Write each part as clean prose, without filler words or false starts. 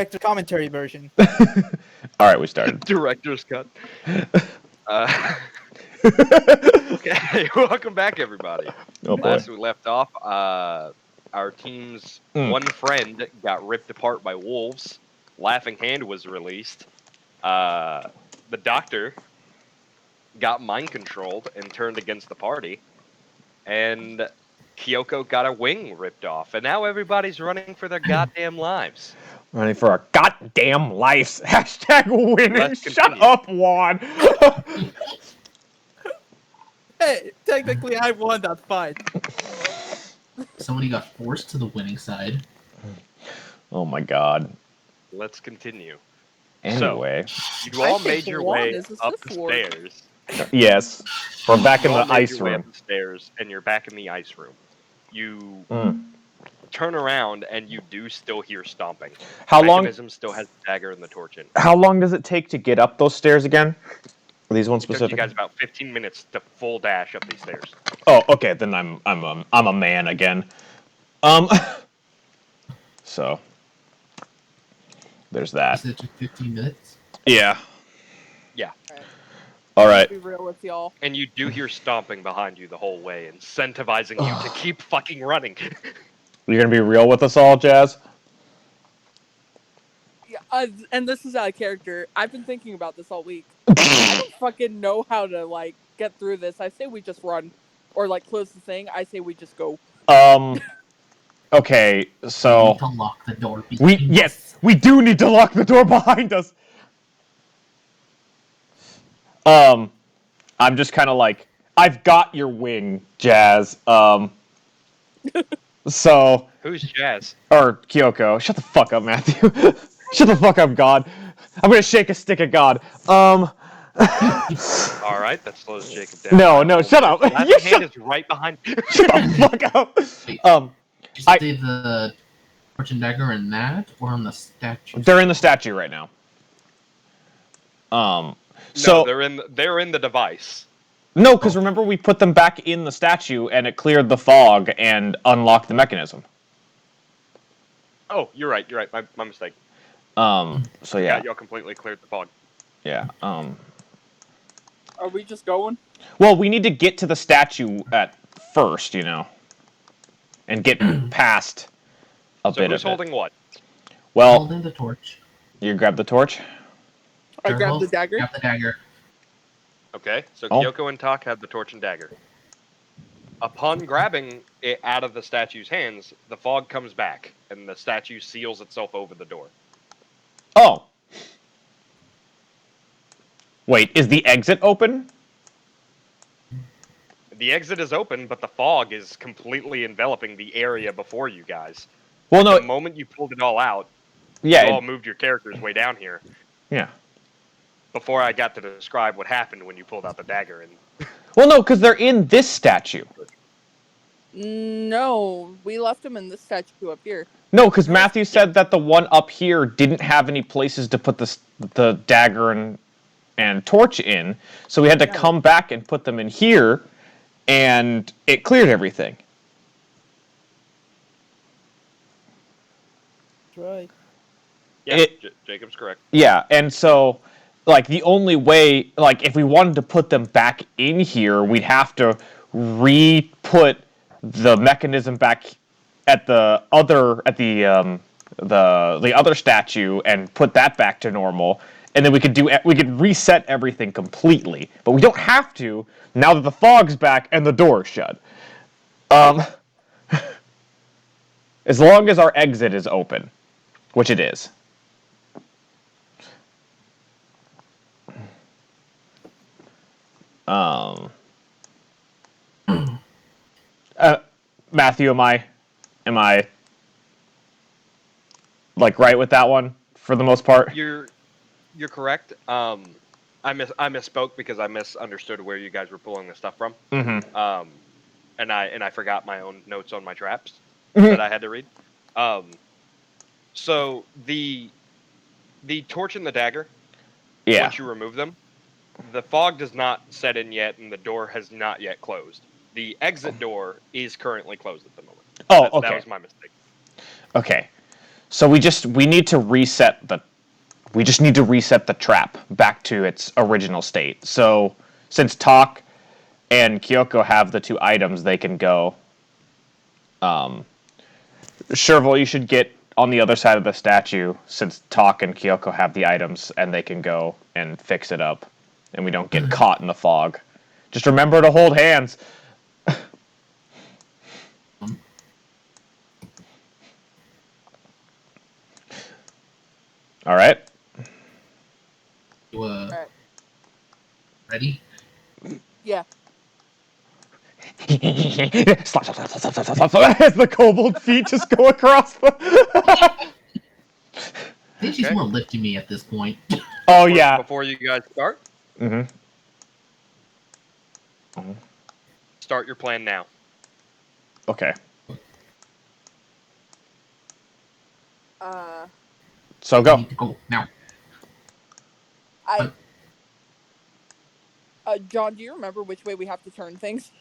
director commentary version. All right, we started. Director's cut. Okay, welcome back, everybody. Oh boy. Last we left off, our team's one friend got ripped apart by wolves. Laughing Hand was released. The doctor got mind controlled and turned against the party. And Kyoko got a wing ripped off. And now everybody's running for their goddamn lives. Running for our goddamn lives. Hashtag winning. Let's Shut continue. up, Juan. Hey, technically I won that fight. Somebody got forced to the winning side. Oh my god. Let's continue. Anyway. You all I made think your Juan way is a up Sith the Lord. stairs. Yes. We're back in You the all made ice your way room. up the stairs, and you're back in the ice room. You Mm. turn around, and you do still hear stomping. How long? Mechanism still has the dagger and the torch in. How long does it take to get up those stairs again? Are these ones It took specific? you guys about 15 minutes to full dash up these stairs. Oh, okay. Then I'm a man again. So there's You that. said it took 15 minutes. Yeah. Yeah. All right. Be real with y'all. And you do hear stomping behind you the whole way, incentivizing you to keep fucking running. You're gonna be real with us all, Jazz? Yeah, and this is out of character. I've been thinking about this all week. I don't fucking know how to like get through this. I say we just run, or like close the thing. I say we just go. Okay. We So need to lock the door. behind us. we do need to lock the door behind us. I'm just kind of like, I've got your wing, Jazz. So Who's Jazz? or Kyoko. Shut the fuck up, Matthew. Shut the fuck up, God. I'm gonna shake a stick at God. Alright, that slows Jacob down. No, shut up. Laughing You Hand is right behind you. shut the fuck up. Wait, Um, did you I- say the torch and dagger in that, or on the statue? they're in the statue right now. No, So they're in the device. no, because remember we put them back in the statue and it cleared the fog and unlocked the mechanism. Oh, you're right. My mistake. So yeah, Y'all completely cleared the fog. yeah. Are we just going? Well, we need to get to the statue at first, and get past a So bit who's of it. holding what? Well, Holding the torch. you grab the torch. I grab Chervil, the dagger. Grab the dagger. Okay, so Oh. Kyoko and Tak have the torch and dagger. Upon grabbing it out of the statue's hands, the fog comes back, and the statue seals itself over the door. Oh. Wait, is the exit open? The exit is open, but the fog is completely enveloping the area before you guys. Well, The no. moment you pulled it all out, Yeah. you all moved your characters way down here. Yeah. Before I got to describe what happened when you pulled out the dagger. And Well, no, because they're in this statue. No, we left him in this statue up here. No, because Matthew said that the one up here didn't have any places to put the dagger and torch in, so we had to come back and put them in here, and it cleared everything. That's right. yeah, It- Jacob's correct. Yeah, and so, like, the only way, like, if we wanted to put them back in here, we'd have to re-put the mechanism back at the other statue and put that back to normal, and then we could reset everything completely. But we don't have to now that the fog's back and the door is shut. As long as our exit is open, which it is. Matthew, am I like right with that one for the most part? You're correct. I misspoke because I misunderstood where you guys were pulling the stuff from. Mm-hmm. And I forgot my own notes on my traps Mhm. that I had to read. So the torch and the dagger, Yeah. once you remove them, the fog does not set in yet, and the door has not yet closed. The exit door is currently closed at the moment. Oh, That okay. was my mistake. Okay. So we need to reset the trap back to its original state. So since Talk and Kyoko have the 2 items, they can go. Chervil, you should get on the other side of the statue since Talk and Kyoko have the items, and they can go and fix it up, and we don't get caught in the fog. Just remember to hold hands. All right. You, Alright. ready? Yeah. Slap, slap, slap, slap, slap, slap, slap, as the kobold feet just go across the. I think she's Okay. more lifting me at this point. Oh yeah. Before you guys start, Mm-hmm. start your plan now. Okay. So I go. need to go now. John, do you remember which way we have to turn things?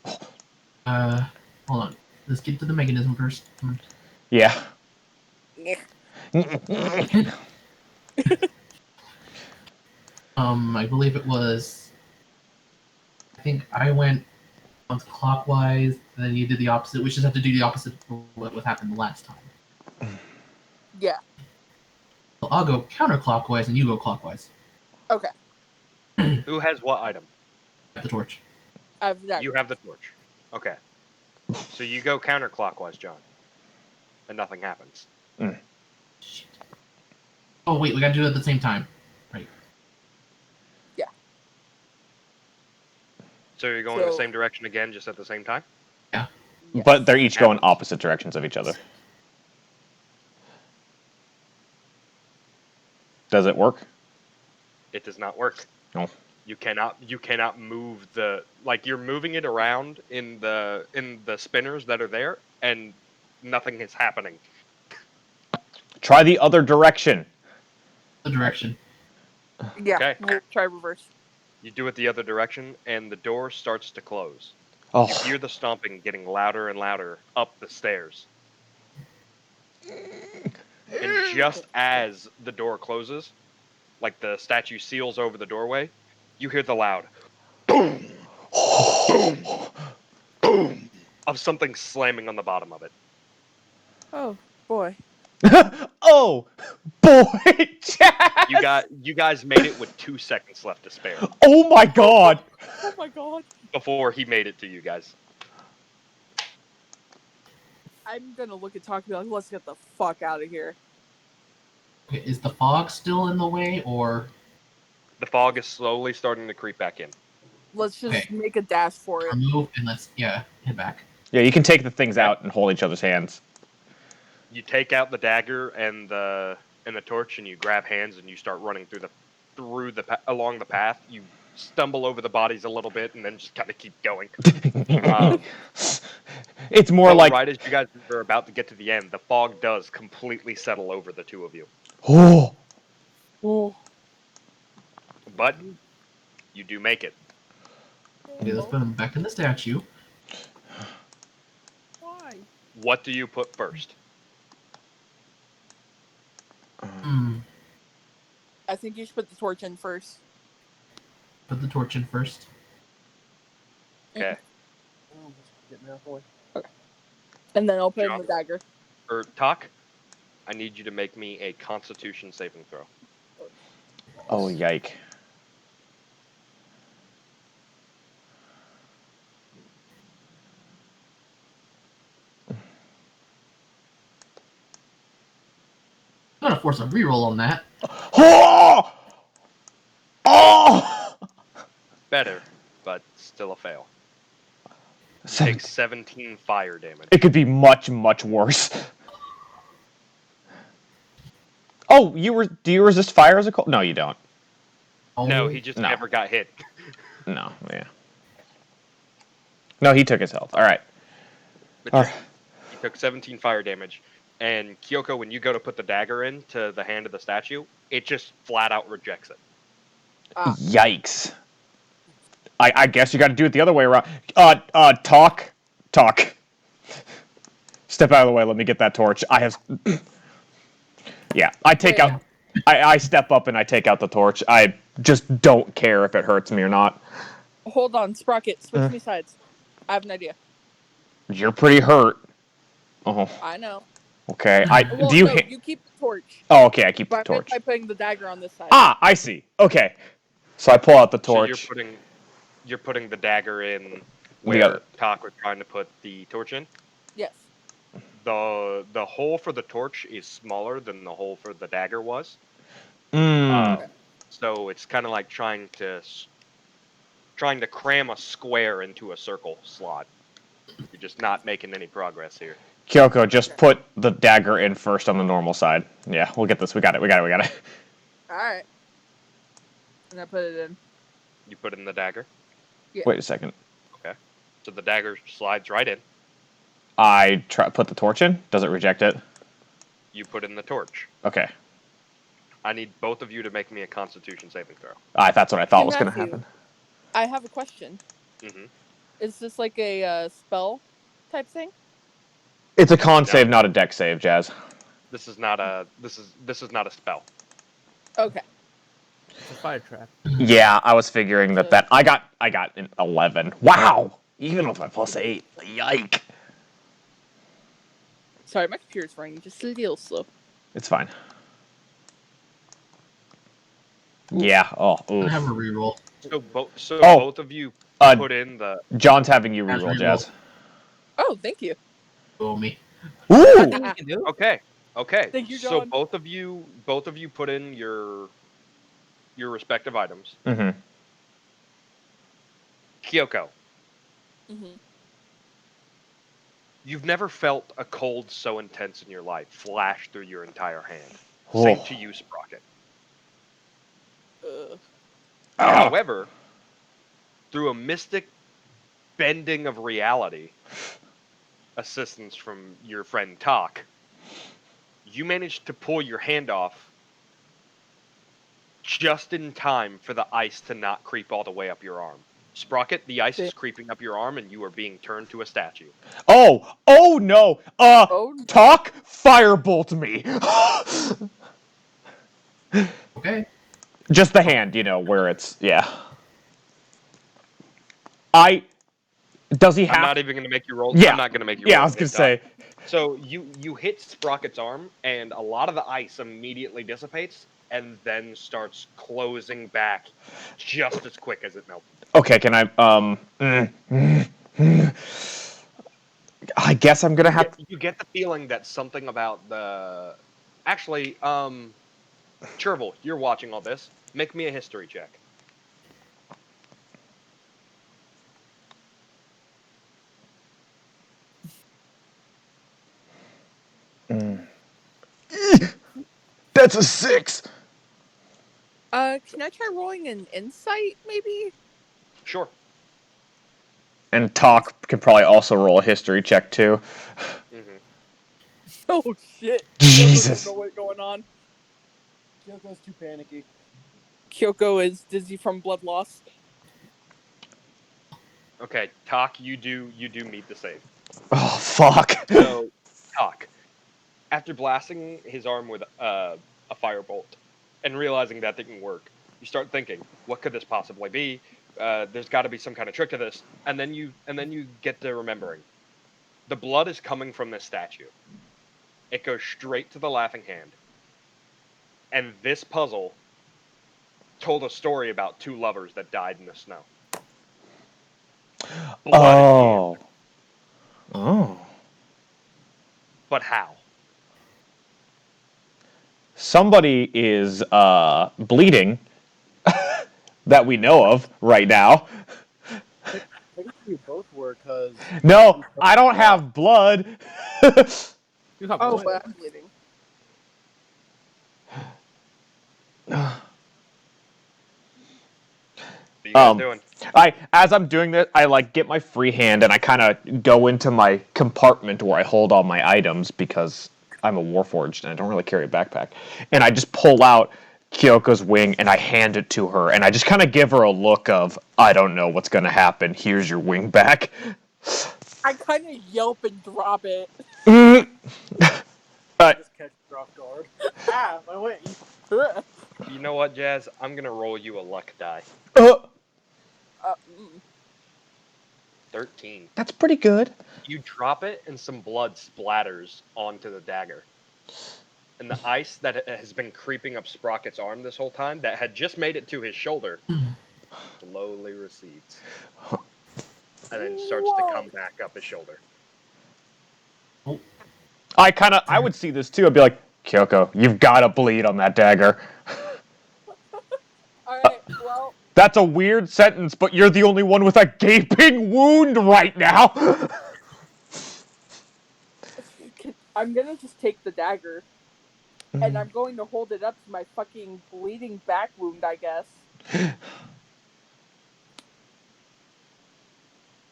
Hold on. Let's get to the mechanism first. Come Yeah. on. I believe it was. I think I went clockwise, then you did the opposite. We just have to do the opposite of what happened the last time. Yeah. So I'll go counterclockwise, and you go clockwise. Okay. Who has what item? The torch. I have that. You have the torch. Okay. So you go counterclockwise, John. And nothing happens. Shit. Oh wait, we gotta do it at the same time. Right. Yeah. So you're going in the So- same direction again, just at the same time? Yes. But they're each going opposite directions of each other. Does it work? It does not work. No. You cannot move you're moving it around in the spinners that are there, and nothing is happening. Try the other direction. The direction. Yeah. Okay. We'll try reverse. You do it the other direction, and the door starts to close. Oh. You hear the stomping getting louder and louder up the stairs. And just as the door closes, like the statue seals over the doorway, you hear the loud boom, boom, boom of something slamming on the bottom of it. Oh boy. Oh boy, Chad! You guys made it with 2 seconds left to spare Oh my god! Oh my god. before he made it to you guys. I'm gonna look at Talk and be like, let's get the fuck out of here. Okay, is the fog still in the way, or The fog is slowly starting to creep back in. Let's just Okay. make a dash for it. remove and let's head back. Yeah, you can take the things out and hold each other's hands. You take out the dagger and the torch, and you grab hands and you start running along the path. You stumble over the bodies a little bit, and then just kind of keep going. It's more Well, like. right as you guys are about to get to the end, the fog does completely settle over the 2 of you. Oh. Oh. But you do make it. Okay, let's put him back in the statue. Why? What do you put first? I think you should put the torch in first. Put the torch in first. Okay. And then I'll put in John? the dagger. Talk, I need you to make me a Constitution saving throw. Oh, yike. I'm gonna force a reroll on that. Oh! Oh! Better, but still a fail. Seven- Take 17 fire damage. It could be much, much worse. Oh, do you resist fire as a cold? No, you don't. Oh, No, he just No. never got hit. No, yeah. No, he took his health. All right. But All you- he took 17 fire damage. And Kyoko, when you go to put the dagger into the hand of the statue, it just flat out rejects it. Yikes. I guess you got to do it the other way around. Talk. Step out of the way. Let me get that torch. I have. Yeah, I take Wait. out. I step up and I take out the torch. I just don't care if it hurts me or not. Hold on, Sprocket, switch me sides. I have an idea. You're pretty hurt. Oh, I know. okay. Well, Do you? no, you keep the torch. Oh, okay. I keep the But torch. by putting the dagger on this side. Ah, I see. Okay. So I pull out the So torch. you're putting the dagger in We where got it. Talk was trying to put the torch in. Yes. The hole for the torch is smaller than the hole for the dagger was. Mm. So it's kind of like trying to cram a square into a circle slot. You're just not making any progress here. Kyoko, just put the dagger in first on the normal side. Yeah, we'll get this. We got it. Alright. And I put it in. You put in the dagger. Yeah. Wait a second. Okay. So the dagger slides right in. I put the torch in. Does it reject it? You put in the torch. Okay. I need both of you to make me a Constitution saving throw. That's what I thought Hey, was going to Matthew. happen. I have a question. Mm-hmm. Is this like a spell type thing? It's a con No. save, not a deck save, Jazz. This is not a not a spell. Okay. It's a fire trap. Yeah, I was figuring that I got an 11. Wow. Even with my +8. Yike. Sorry, my computer's running just a little slow. It's fine. Yeah. Oh. I Ooh. have a reroll. So Oh. both of you Uh, put in the. John's having you As reroll, reroll. Jazz. Oh, thank you. Roll me. Ooh. You can do it. Okay. Thank you, So John. both of you put in your respective items. Mm-hmm. Kyoko, hmm you've never felt a cold so intense in your life flash through your entire hand. Same to you, Sprocket. However, through a mystic bending of reality, assistance from your friend Talk, you managed to pull your hand off just in time for the ice to not creep all the way up your arm. Sprocket, the ice is creeping up your arm and you are being turned to a statue. Oh no. Oh, no. Talk firebolt me. Okay. Just the hand, where it's Does he have? I'm not even going to make you roll. Yeah. I'm not going to make you roll. Yeah, I was gonna say. So you hit Sprocket's arm, and a lot of the ice immediately dissipates, and then starts closing back just as quick as it melted. Okay, can I? I guess I'm gonna have. You get the feeling that something about the. Actually, Chervil, you're watching all this. Make me a history check. That's a 6. Can I try rolling an insight, maybe? Sure. And Talk can probably also roll a history check too. Mm-hmm. Oh, shit. Jesus. Kyoko doesn't know what's going on. Kyoko's too panicky. Kyoko is dizzy from blood loss. Okay, Talk, you do meet the save. Oh fuck. So, Talk, after blasting his arm with a firebolt and realizing that didn't work, you start thinking, what could this possibly be? There's got to be some kind of trick to this, and then you get to remembering, the blood is coming from this statue. It goes straight to the laughing hand, and this puzzle told a story about two lovers that died in the snow. Blood is used, Oh. but how? Somebody is bleeding that we know of right now. I think you both were, because... No, I don't have blood. You have Oh, blood. but I'm bleeding. What are you guys doing? As I'm doing this, I get my free hand and I kind of go into my compartment where I hold all my items because I'm a warforged and I don't really carry a backpack. And I just pull out Kyoko's wing and I hand it to her and I just kind of give her a look of, I don't know what's going to happen. Here's your wing back. I kind of yelp and drop it. Alright. Just catch her off guard. Ah, my wing. You know what, Jazz? I'm gonna roll you a luck die. Mm. 13. That's pretty good. You drop it, and some blood splatters onto the dagger. And the ice that has been creeping up Sprocket's arm this whole time, that had just made it to his shoulder, slowly recedes. And then starts to come back up his shoulder. I would see this too. I'd be like, Kyoko, you've got to bleed on that dagger. Alright, well, That's a weird sentence, but you're the only one with a gaping wound right now. I'm gonna just take the dagger. And I'm going to hold it up to my fucking bleeding back wound, I guess.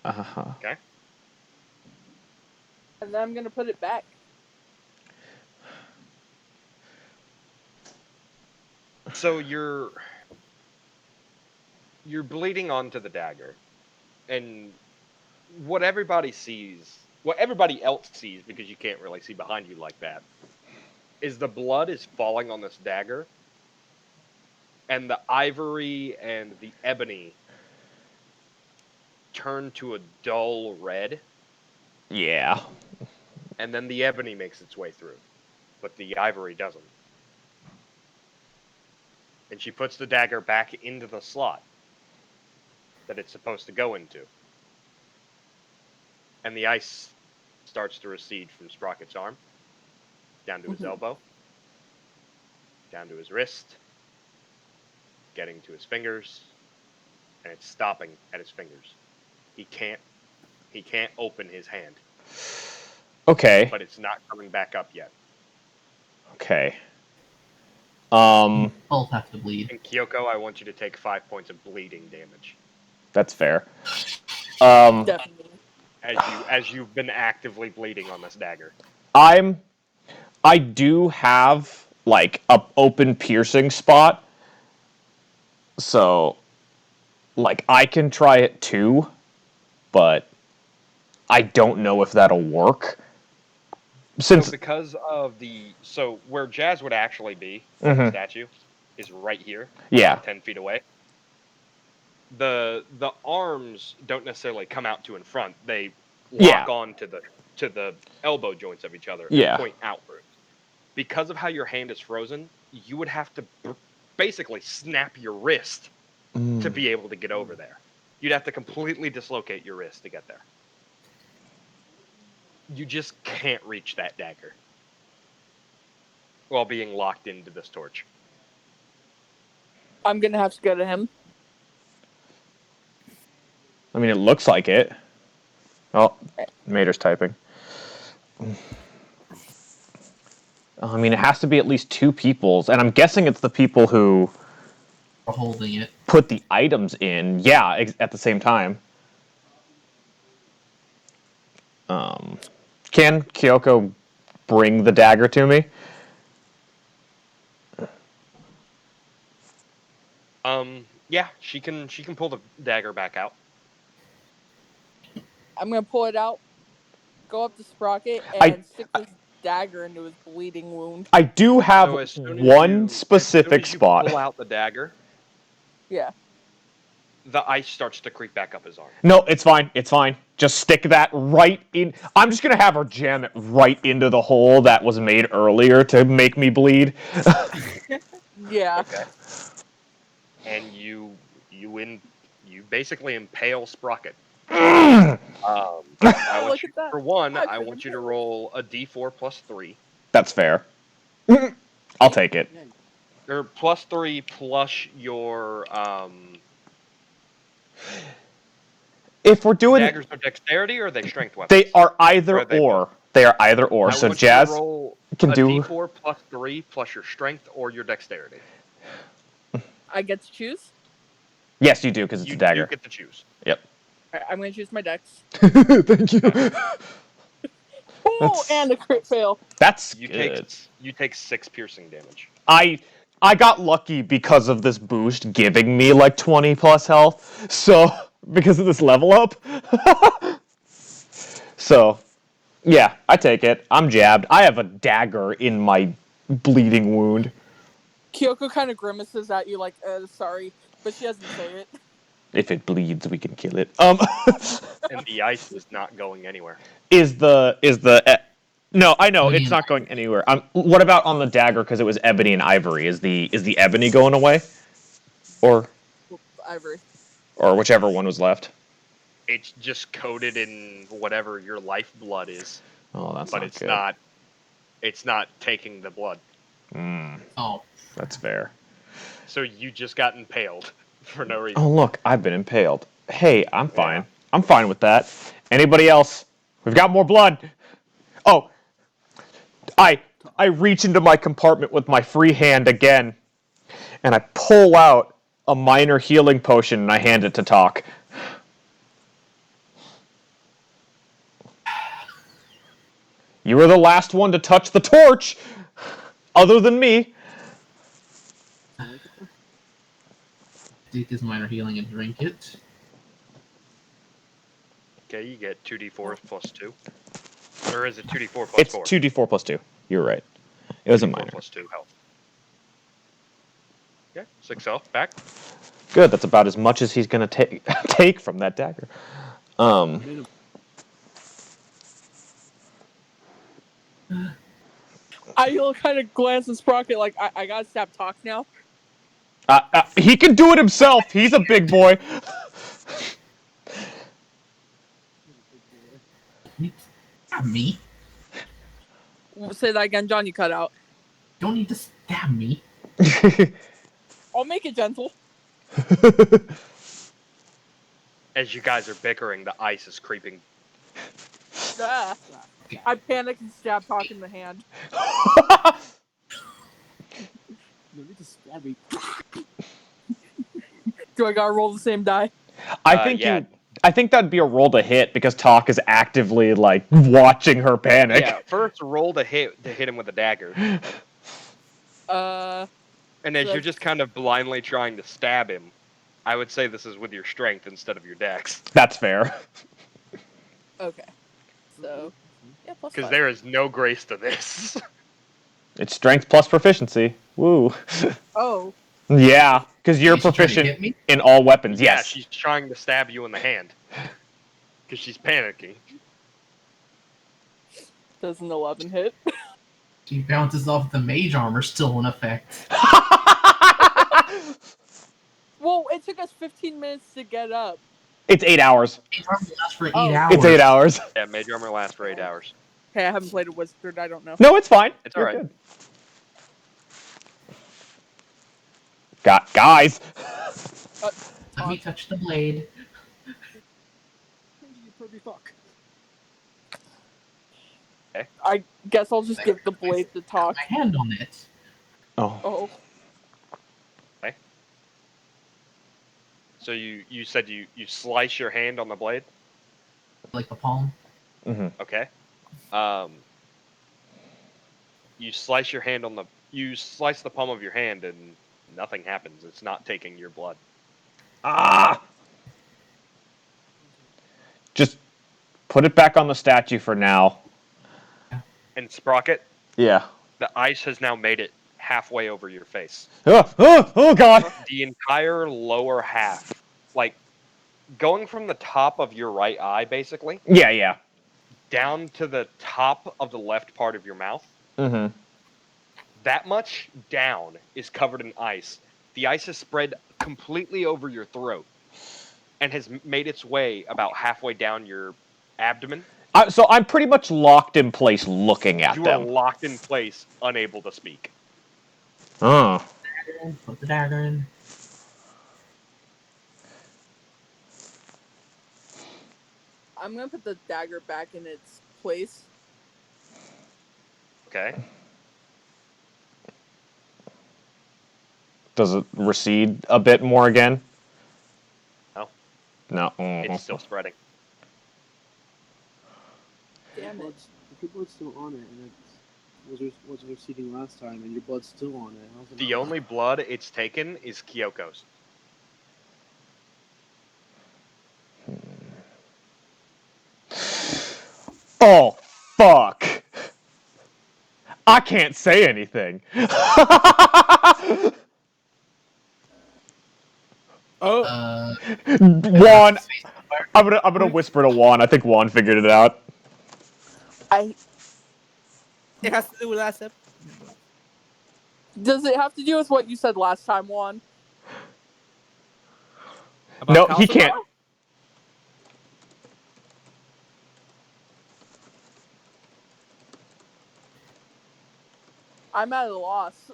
Uh-huh. Okay? And then I'm gonna put it back. So you're bleeding onto the dagger, and what everybody else sees, because you can't really see behind you like that, is the blood is falling on this dagger, and the ivory and the ebony turn to a dull red, Yeah. and then the ebony makes its way through, but the ivory doesn't. And she puts the dagger back into the slot that it's supposed to go into. And the ice starts to recede from Sprocket's arm, down to his elbow, down to his wrist, getting to his fingers, and it's stopping at his fingers. He can't open his hand, Okay. but it's not coming back up yet. Okay. Both have to bleed. And Kyoko, I want you to take 5 points of bleeding damage. That's fair. Definitely. As you've been actively bleeding on this dagger. I do have like a open piercing spot. So like I can try it too, but I don't know if that'll work. Since So because of where Jazz would actually be, Mhm. the statue, is right here. Yeah. 10 feet away. The arms don't necessarily come out to in front. They lock on to the elbow joints of each other and point outwards. Because of how your hand is frozen, you would have to basically snap your wrist to be able to get over there. You'd have to completely dislocate your wrist to get there. You just can't reach that dagger while being locked into this torch. I'm gonna have to go to him. I mean, it looks like it. Oh, Mater's typing. I mean, it has to be at least two people's, and I'm guessing it's the people who Are holding it. put the items in. Yeah, at the same time. Can Kyoko bring the dagger to me? Yeah, she can pull the dagger back out. I'm gonna pull it out, go up to Sprocket, and stick this dagger into his bleeding wound. I do have So as soon as one you- specific as soon as you spot. pull out the dagger, Yeah. the ice starts to creep back up his arm. No, it's fine. It's fine. Just stick that right in. I'm just going to have her jam it right into the hole that was made earlier to make me bleed. Yeah. Okay. And you basically impale Sprocket. I want Look you, at that. for one, I I want you to roll a d4 plus 3. That's fair. I'll take it. Or plus 3 plus your If we're doing... daggers are dexterity, or are they strength weapons? They are either Or are they or. They are either or. I So want you to Jazz roll can a do... d4 plus 3 plus your strength or your dexterity. I get to choose. Yes, you do, because it's You a dagger. do get to choose. Yep. Alright, I'm gonna choose my dex. Thank you. Oh, and a crit fail. That's You good. take 6 piercing damage. I got lucky because of this boost giving me like 20 plus health. So, because of this level up. So, yeah, I take it. I'm jabbed. I have a dagger in my bleeding wound. Kyoko kind of grimaces at you like, sorry, but she doesn't say it. If it bleeds, we can kill it. And the ice is not going anywhere. No, I know it's Ebony not going anywhere. What about on the dagger? Because it was ebony and ivory. Is the ebony going away, or Ivory. whichever one was left? It's just coated in whatever your lifeblood is, Oh, that's but not it's good. not. It's not taking the blood. Oh, That's fair. So you just got impaled for no reason. Oh, look, I've been impaled. Hey, I'm fine. Yeah. I'm fine with that. Anybody else? We've got more blood. Oh, I reach into my compartment with my free hand again, and I pull out a minor healing potion and I hand it to Talk. You were the last one to touch the torch, other than me. take this minor healing and drink it. Okay, you get 2d4 plus 2. Or is it 2d4 plus It's 4? 2d4 plus 2. You're right. It was a 2d4 minor. plus 2 health. Okay, 6 health back. Good. That's about as much as he's gonna take from that dagger. I kind of glance at Sprocket like, I gotta stab Talk now. He can do it himself. He's a big boy. Stab me. Say that again, John, you cut out. Don't need to stab me. I'll make it gentle. As you guys are bickering, the ice is creeping. Ah. I panic and stab Talk in the hand. No need to stab me. Do I gotta roll the same die? Yeah. I think that'd be a roll to hit because Talk is actively like watching her panic. Yeah, first roll to hit him with a dagger. And as So you're just kind of blindly trying to stab him, I would say this is with your strength instead of your dex. That's fair. okay. So, yeah, plus Because 5. there is no grace to this. It's strength plus proficiency. Woo. Oh, Yeah, because you're Is she trying to hit proficient me? in all weapons. Yeah, Yes. she's trying to stab you in the hand. Because she's panicking. does an 11 hit? She bounces off the mage armor still in effect. Well, it took us 15 minutes to get up. It's 8 hours. Mage armor lasts for 8 Oh. hours. It's 8 hours. Yeah, mage armor lasts for 8 hours. Hey, I haven't played a wizard, I don't know. No, it's fine. It's You're alright. good. Guys. Let me touch the blade. Fuck. I guess I'll just give the blade to Talk. My hand on it. Oh. Oh, So you said you slice your hand on the blade? Like the palm. Okay. You slice your hand on the... You slice the palm of your hand and nothing happens. It's not taking your blood. Just put it back on the statue for now. And Sprocket, Yeah. the ice has now made it halfway over your face. Oh God. The entire lower half. Like, going from the top of your right eye, basically, Yeah. down to the top of the left part of your mouth. Mm-hmm. That much down is covered in ice. The ice has spread completely over your throat and has made its way about halfway down your abdomen. So I'm pretty much locked in place looking at You are them. locked in place, unable to speak. Oh. Put the dagger in. I'm gonna put the dagger back in its place. Okay. Does it recede a bit more again? No. No. It's still spreading. Damn it. If your blood's still on it, and it was receding last time, and your blood's still on it. How's it The not- only blood it's taken is Kyoko's. Oh, fuck. I can't say anything. Oh, Juan, I'm gonna whisper to Juan. I think Juan figured it out. I it has to do with last episode. does it have to do with what you said last time, Juan? No, he can't. I'm at a loss.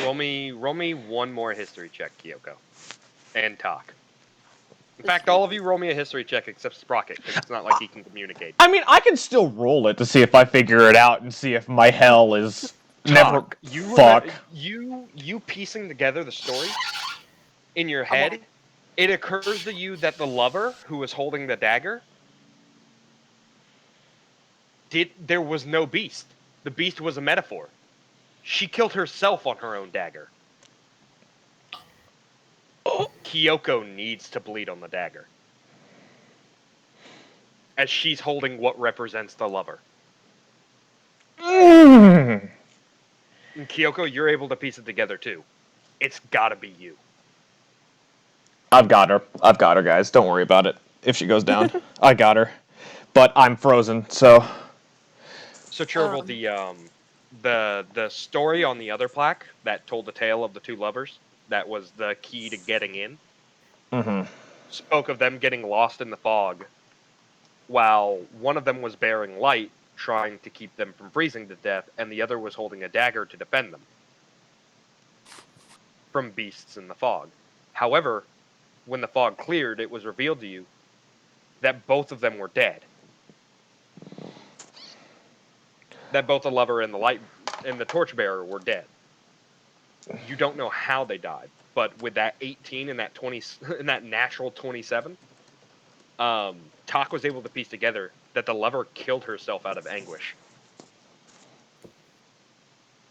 Roll me one more history check, Kyoko. And talk. In fact, all of you roll me a history check except Sprocket, because it's not like he can communicate. I mean, I can still roll it to see if I figure it out and see if my hell is never. Fuck. You piecing together the story in your head, it occurs to you that the lover who was holding the dagger there was no beast. The beast was a metaphor. She killed herself on her own dagger. Kyoko needs to bleed on the dagger, as she's holding what represents the lover. And Kyoko, you're able to piece it together too. It's gotta be you. I've got her, guys. Don't worry about it. If she goes down, I got her. But I'm frozen, so. So Chervil, the story on the other plaque that told the tale of the two lovers, that was the key to getting in, spoke of them getting lost in the fog, while one of them was bearing light, trying to keep them from freezing to death, and the other was holding a dagger to defend them from beasts in the fog. However, when the fog cleared, it was revealed to you that both of them were dead. That both the lover and the light and the torchbearer were dead. You don't know how they died, but with that 18 and that 20 and that natural 27, Tak was able to piece together that the lover killed herself out of anguish.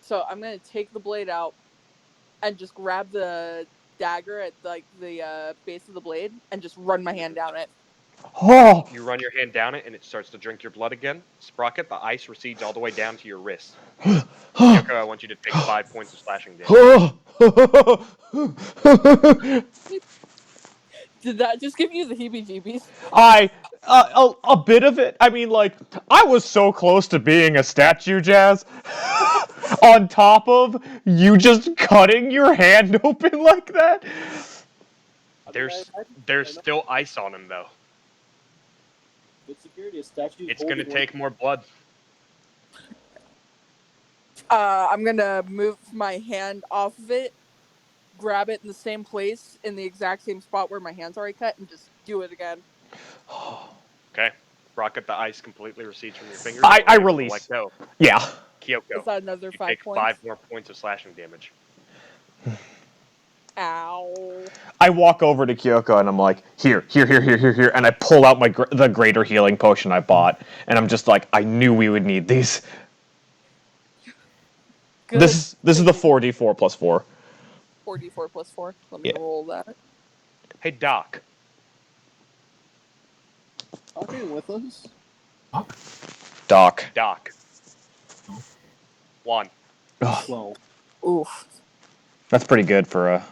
So I'm gonna take the blade out and just grab the dagger at like the base of the blade and just run my hand down it. Oh! You run your hand down it, and it starts to drink your blood again. Sprocket, the ice recedes all the way down to your wrist. Kyoko, I want you to take 5 points of slashing damage. Did that just give you the heebie-jeebies? A bit of it. I mean, like, I was so close to being a statue, Jazz. On top of you just cutting your hand open like that. There's still ice on him, though. Good security, a statue. It's gonna take more blood. I'm gonna move my hand off of it, grab it in the same place, in the exact same spot where my hand's already cut, and just do it again. Okay. Rocket, the ice completely recedes from your fingers. I release. Let go. Yeah. Kyoko, Is that another 5 take points? 5 more points of slashing damage. Ow. I walk over to Kyoko and I'm like, here, and I pull out the greater healing potion I bought, and I'm just like, I knew we would need these. Good. This is the 4d4 plus 4. 4d4 plus 4. Let me roll that. Hey, Doc. Talking with us? Doc. Juan. 12. Oof. That's pretty good for a...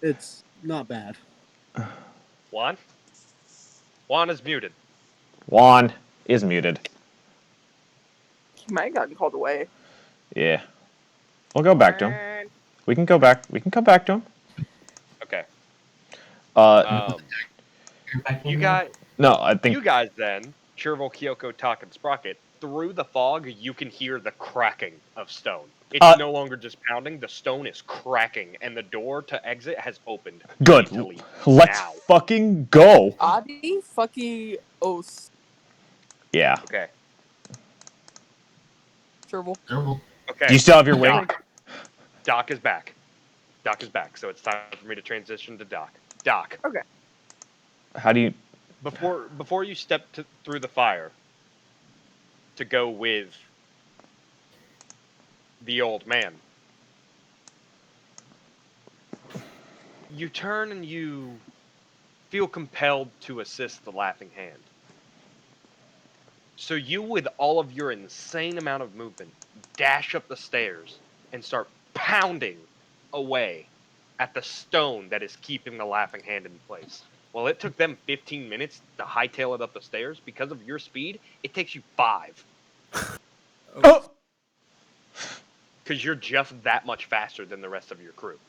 It's not bad. Juan? Juan is muted. Juan is muted. He might have gotten called away. Yeah. We'll go back to him. We can go back. We can come back to him. Okay. You guys... No, I think... You guys then, Chervil, Kyoko, Tak, and Sprocket, through the fog, you can hear the cracking of stone. It's no longer just pounding, the stone is cracking, and the door to exit has opened. Good. Let's fucking go. Adi fucking os. Yeah. Okay. Chervil. Okay. Do you still have your wing? Doc is back. So it's time for me to transition to Doc. Doc. Okay. How do you... Before you step through the fire to go with the old man, you turn and you feel compelled to assist the Laughing Hand. So you, with all of your insane amount of movement, dash up the stairs and start pounding away at the stone that is keeping the Laughing Hand in place. Well, it took them 15 minutes to hightail it up the stairs. Because of your speed, it takes you 5. Oh! Because you're just that much faster than the rest of your crew.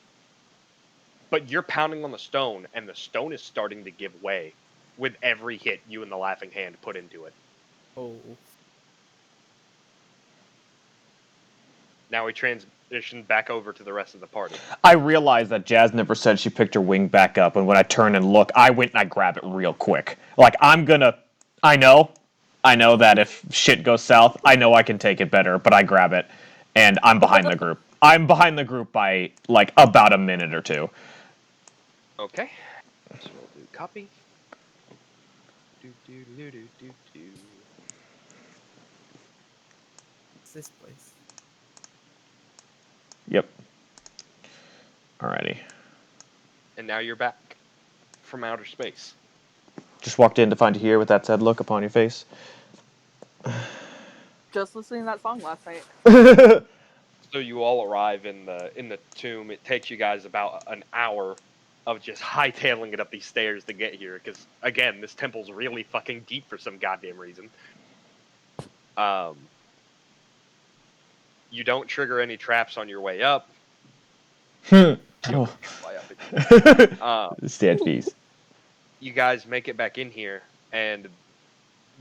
But you're pounding on the stone, and the stone is starting to give way with every hit you and the Laughing Hand put into it. Oh. Now we transition back over to the rest of the party. I realized that Jazz never said she picked her wing back up, and when I turn and look, I went and I grab it real quick. Like, I know that if shit goes south, I know I can take it better, but I grab it, and I'm behind the group. I'm behind the group by, like, about a minute or two. Okay. So we'll do copy. It's this place. Yep. Alrighty. And now you're back from outer space. Just walked in to find you here with that sad look upon your face. Just listening to that song last night. So you all arrive in the tomb. It takes you guys about an hour of just hightailing it up these stairs to get here, because again, this temple's really fucking deep for some goddamn reason. You don't trigger any traps on your way up. Oh. Stand peace. You guys make it back in here, and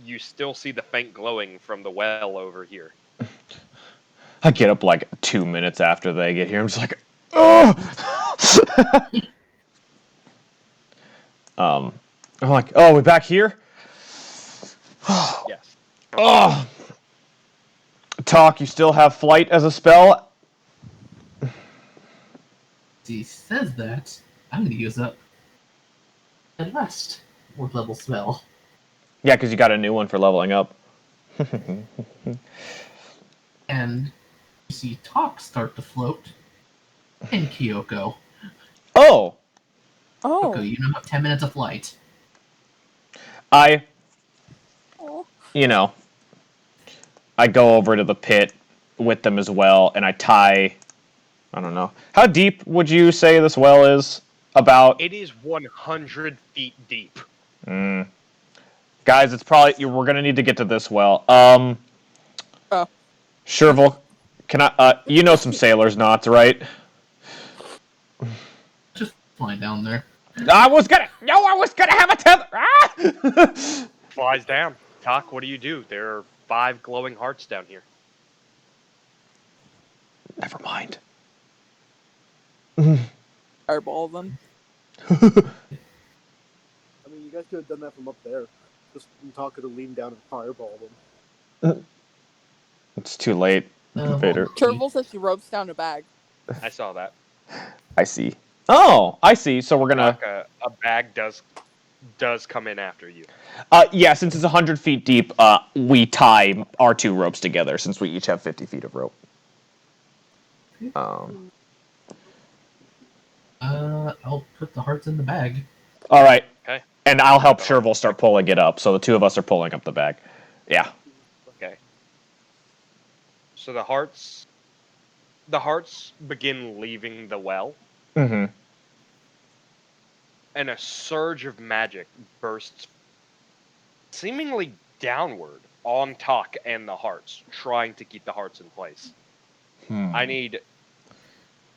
you still see the faint glowing from the well over here. I get up like 2 minutes after they get here. I'm just like, oh! I'm like, oh, we're back here? Yes. Oh! Talk, you still have flight as a spell? He says that, I'm gonna use up the last 4th level spell. Yeah, because you got a new one for leveling up. And you see Talk start to float, and Kyoko. Oh! Oh. Kyoko, you now have 10 minutes of flight. I Oh. go over to the pit with them as well, and I tie, I don't know. How deep would you say this well is? About? It is 100 feet deep. Guys, it's probably, we're gonna need to get to this well. Chervil, can I, you know some sailor's knots, right? Just fly down there. I was gonna have a tether! Ah! Flies down. Talk, what do you do? There are 5 glowing hearts down here. Never mind. Fireball them. I mean, you guys could have done that from up there. Just Talk could have leaned down and fireball them. It's too late, Vader. Chervil says she ropes down a bag. I saw that. I see. Oh, I see. So we're gonna. Talk, a bag does come in after you. Yeah, since it's 100 feet deep, we tie our 2 ropes together since we each have 50 feet of rope. I'll put the hearts in the bag. All right. Okay. And I'll help Chervil start pulling it up. So the 2 of us are pulling up the bag. Yeah. Okay. So the hearts begin leaving the well. Mm-hmm. And a surge of magic bursts seemingly downward on Talk and the hearts, trying to keep the hearts in place. I need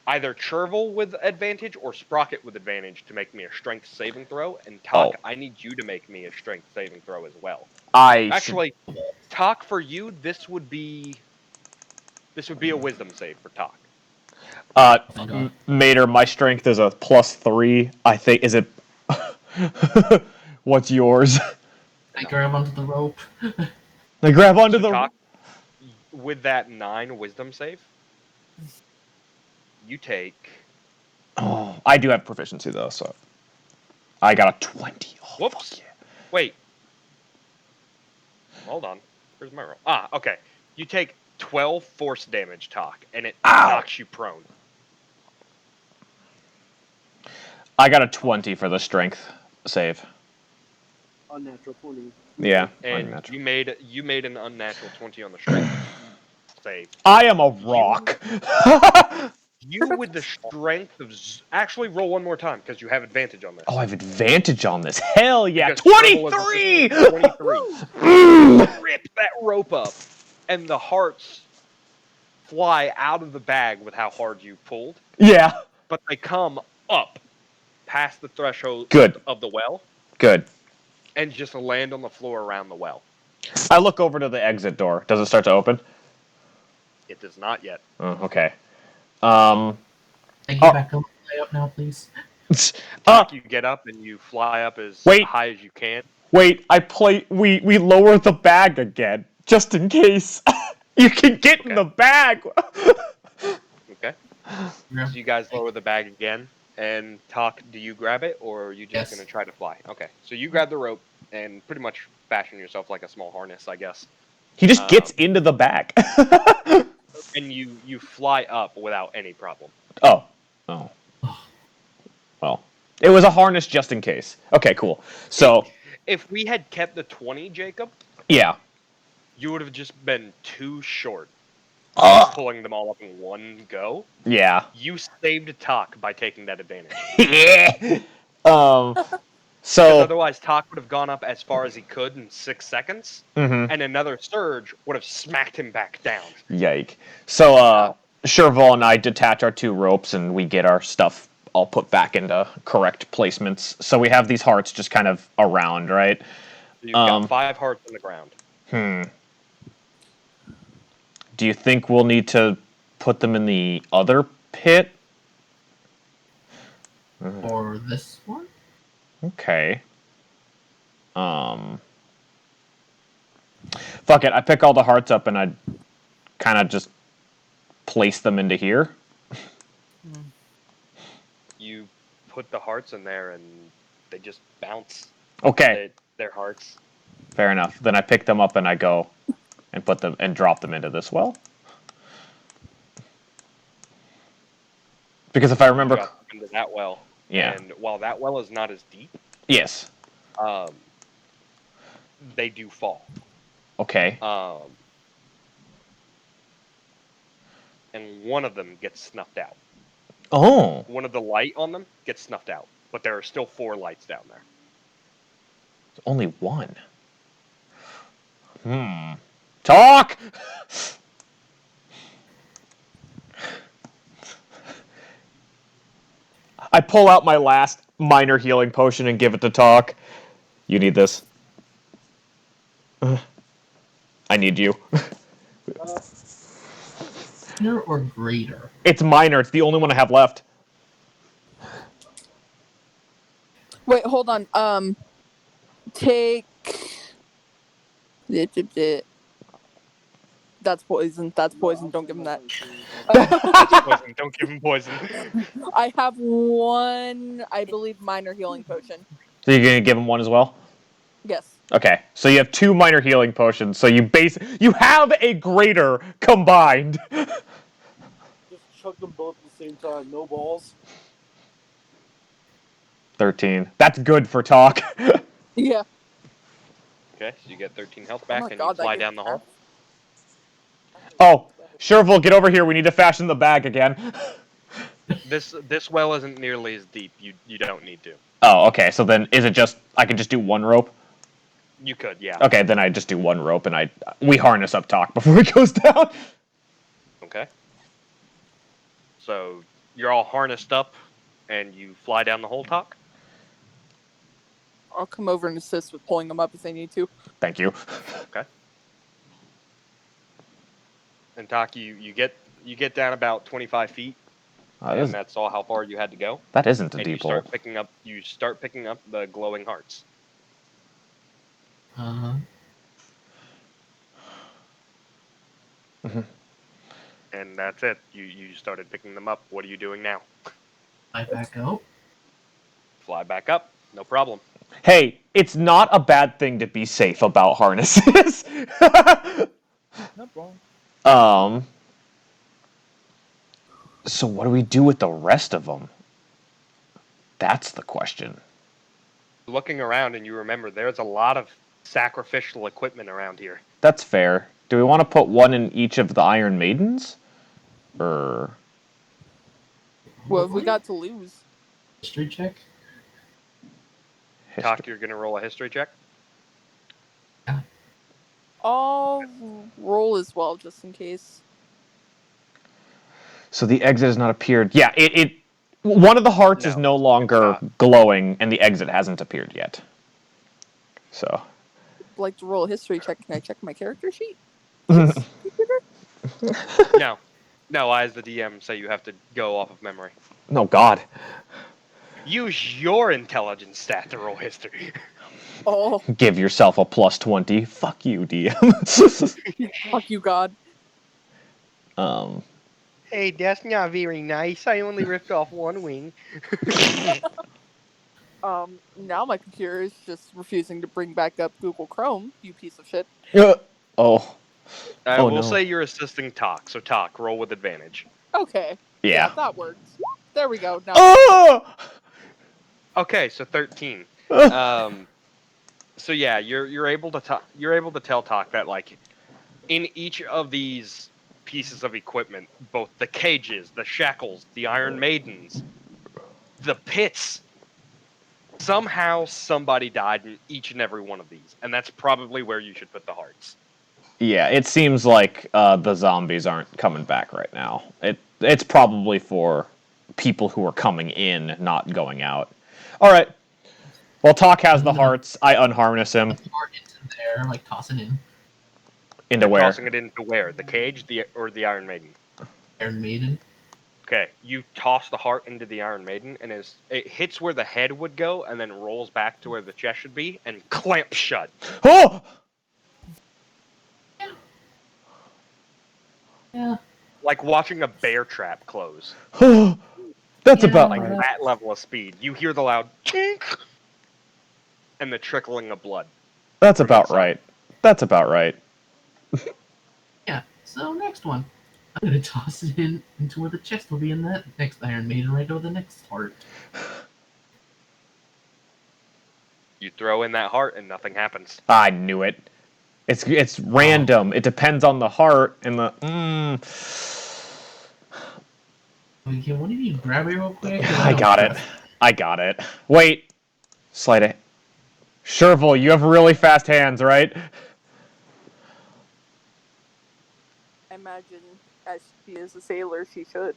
either Chervil with advantage or Sprocket with advantage to make me a strength saving throw, and Talk, I need you to make me a strength saving throw as well. Actually, Talk, for you, this would be a wisdom save for Talk. Mater, my strength is a +3. I think, is it? What's yours? I grab onto the rope. I grab onto the. Talk, with that 9 wisdom save, you take. Oh, I do have proficiency though, so I got a 20. Oh, Whoops. Fuck yeah. Wait. Hold on. Where's my roll? Okay. You take 12 force damage, Talk, and it knocks you prone. I got a 20 for the strength. save? Unnatural 20. Yeah. And unnatural. you made an unnatural 20 on the strength save. I am a rock. You with the strength of actually roll one more time because you have advantage on this. Oh, I have advantage on this. Hell yeah. Because Chervil is 23! officially 23. Rip that rope up, and the hearts fly out of the bag with how hard you pulled. Yeah. But they come up past the threshold Good. of the well Good. and just land on the floor around the well. I look over to the exit door. Does it start to open? It does not yet. Oh, okay. Can I get back up, fly up now, please? You get up and you fly up as Wait. high as you can. Wait, we lower the bag again, just in case. You can get in the bag. Okay. Yeah. So you guys lower the bag again, and do you grab it, or are you just Yes. going to try to fly? Okay. So you grab the rope and pretty much fashion yourself like a small harness, I guess. He just gets into the bag. And you fly up without any problem. Oh. Well, it was a harness just in case. Okay, cool. So, If we had kept the 20, Jacob, yeah. you would have just been too short pulling them all up in one go. Yeah. You saved Talk by taking that advantage. So Because otherwise, Talk would have gone up as far as he could in 6 seconds, Mhm. and another surge would have smacked him back down. Yike. So, Chervil and I detach our two ropes and we get our stuff all put back into correct placements. So we have these hearts just kind of around, right? You've got 5 hearts on the ground. Do you think we'll need to put them in the other pit? Or this one? Okay. Fuck it. I pick all the hearts up and I kind of just place them into here. You put the hearts in there, and they just bounce. Okay. They're hearts. Fair enough. Then I pick them up and I go and put them and drop them into this well. Because if I remember, Drop them into that well. Yeah. And while that well is not as deep, yes. they do fall. Okay. And one of them gets snuffed out. Oh. One of the light on them gets snuffed out, but there are still 4 lights down there. Only one. Talk! I pull out my last minor healing potion and give it to Talk. You need this. I need you. Minor or greater? It's minor. It's the only one I have left. Wait, hold on. Take. That's poison. That's poison. Don't give him that. Poison. Don't give him poison. I have one, I believe, minor healing potion. So you're gonna give him one as well? Yes. Okay. So you have 2 minor healing potions. So you have a greater combined. Just chuck them both at the same time. No balls. 13. That's good for Talk. Yeah. Okay, so you get 13 health back, Oh my and God, you that fly gives down the hall. Oh, Chervil, get over here. We need to fashion the bag again. This well isn't nearly as deep. You don't need to. Oh, okay. So then, is it just I can just do one rope? You could, yeah. Okay, then I just do one rope and we harness up Talk before it goes down. Okay. So you're all harnessed up, and you fly down the hole, Talk. I'll come over and assist with pulling them up if they need to. Thank you. Okay. And Talk, you get down about 25 feet, and that's all how far you had to go. That isn't a And deep hole. you start picking up the glowing hearts. Uh-huh. And that's it. You started picking them up. What are you doing now? I back out. Fly back up. No problem. Hey, it's not a bad thing to be safe about harnesses. No problem. So what do we do with the rest of them? That's the question. looking around and you remember there's a lot of sacrificial equipment around here. That's fair. Do we want to put one in each of the Iron Maidens? Or... What have we got to lose? History check? Talk, you're gonna roll a history check. I'll roll as well, just in case. So the exit has not appeared. Yeah, it one of the hearts is no longer glowing, and the exit hasn't appeared yet. So. I'd like to roll a history check. Can I check my character sheet? No. No, I as the DM say you have to go off of memory. No, God. Use your intelligence stat to roll history. Oh. Give yourself a plus 20. Fuck you, DM. Fuck you, God. Hey, that's not very nice. I only ripped off one wing. Now my computer is just refusing to bring back up Google Chrome, you piece of shit. Oh. I Oh, will no. say you're assisting Talk, so Talk, roll with advantage. Okay. Yeah. That works. There we go. Now. Oh! Okay, so 13. So yeah, you're able to tell Talk that like in each of these pieces of equipment, both the cages, the shackles, the Iron Maidens, the pits, somehow somebody died in each and every one of these, and that's probably where you should put the hearts. Yeah, it seems like the zombies aren't coming back right now. It's probably for people who are coming in, not going out. All right. Well, Talk has the hearts. I unharness him. Put the heart into there, like toss it in. Into where? Tossing it into where? The cage, or the Iron Maiden? Iron Maiden. Okay, you toss the heart into the Iron Maiden, and it hits where the head would go, and then rolls back to where the chest should be, and clamps shut. Oh! Yeah. Like watching a bear trap close. That's Yeah, about Like right. that level of speed. You hear the loud chink, and the trickling of blood. That's from about inside. right. That's about right. Yeah. So next one. I'm gonna toss it into where the chest will be in that next Iron Maiden, right over the next heart. You throw in that heart, and nothing happens. I knew it. It's random. It depends on the heart and the. Can one of you grab it real quick? I got it. I got it. Wait. Slide it. Chervil, you have really fast hands, right? I imagine as she is a sailor, she should.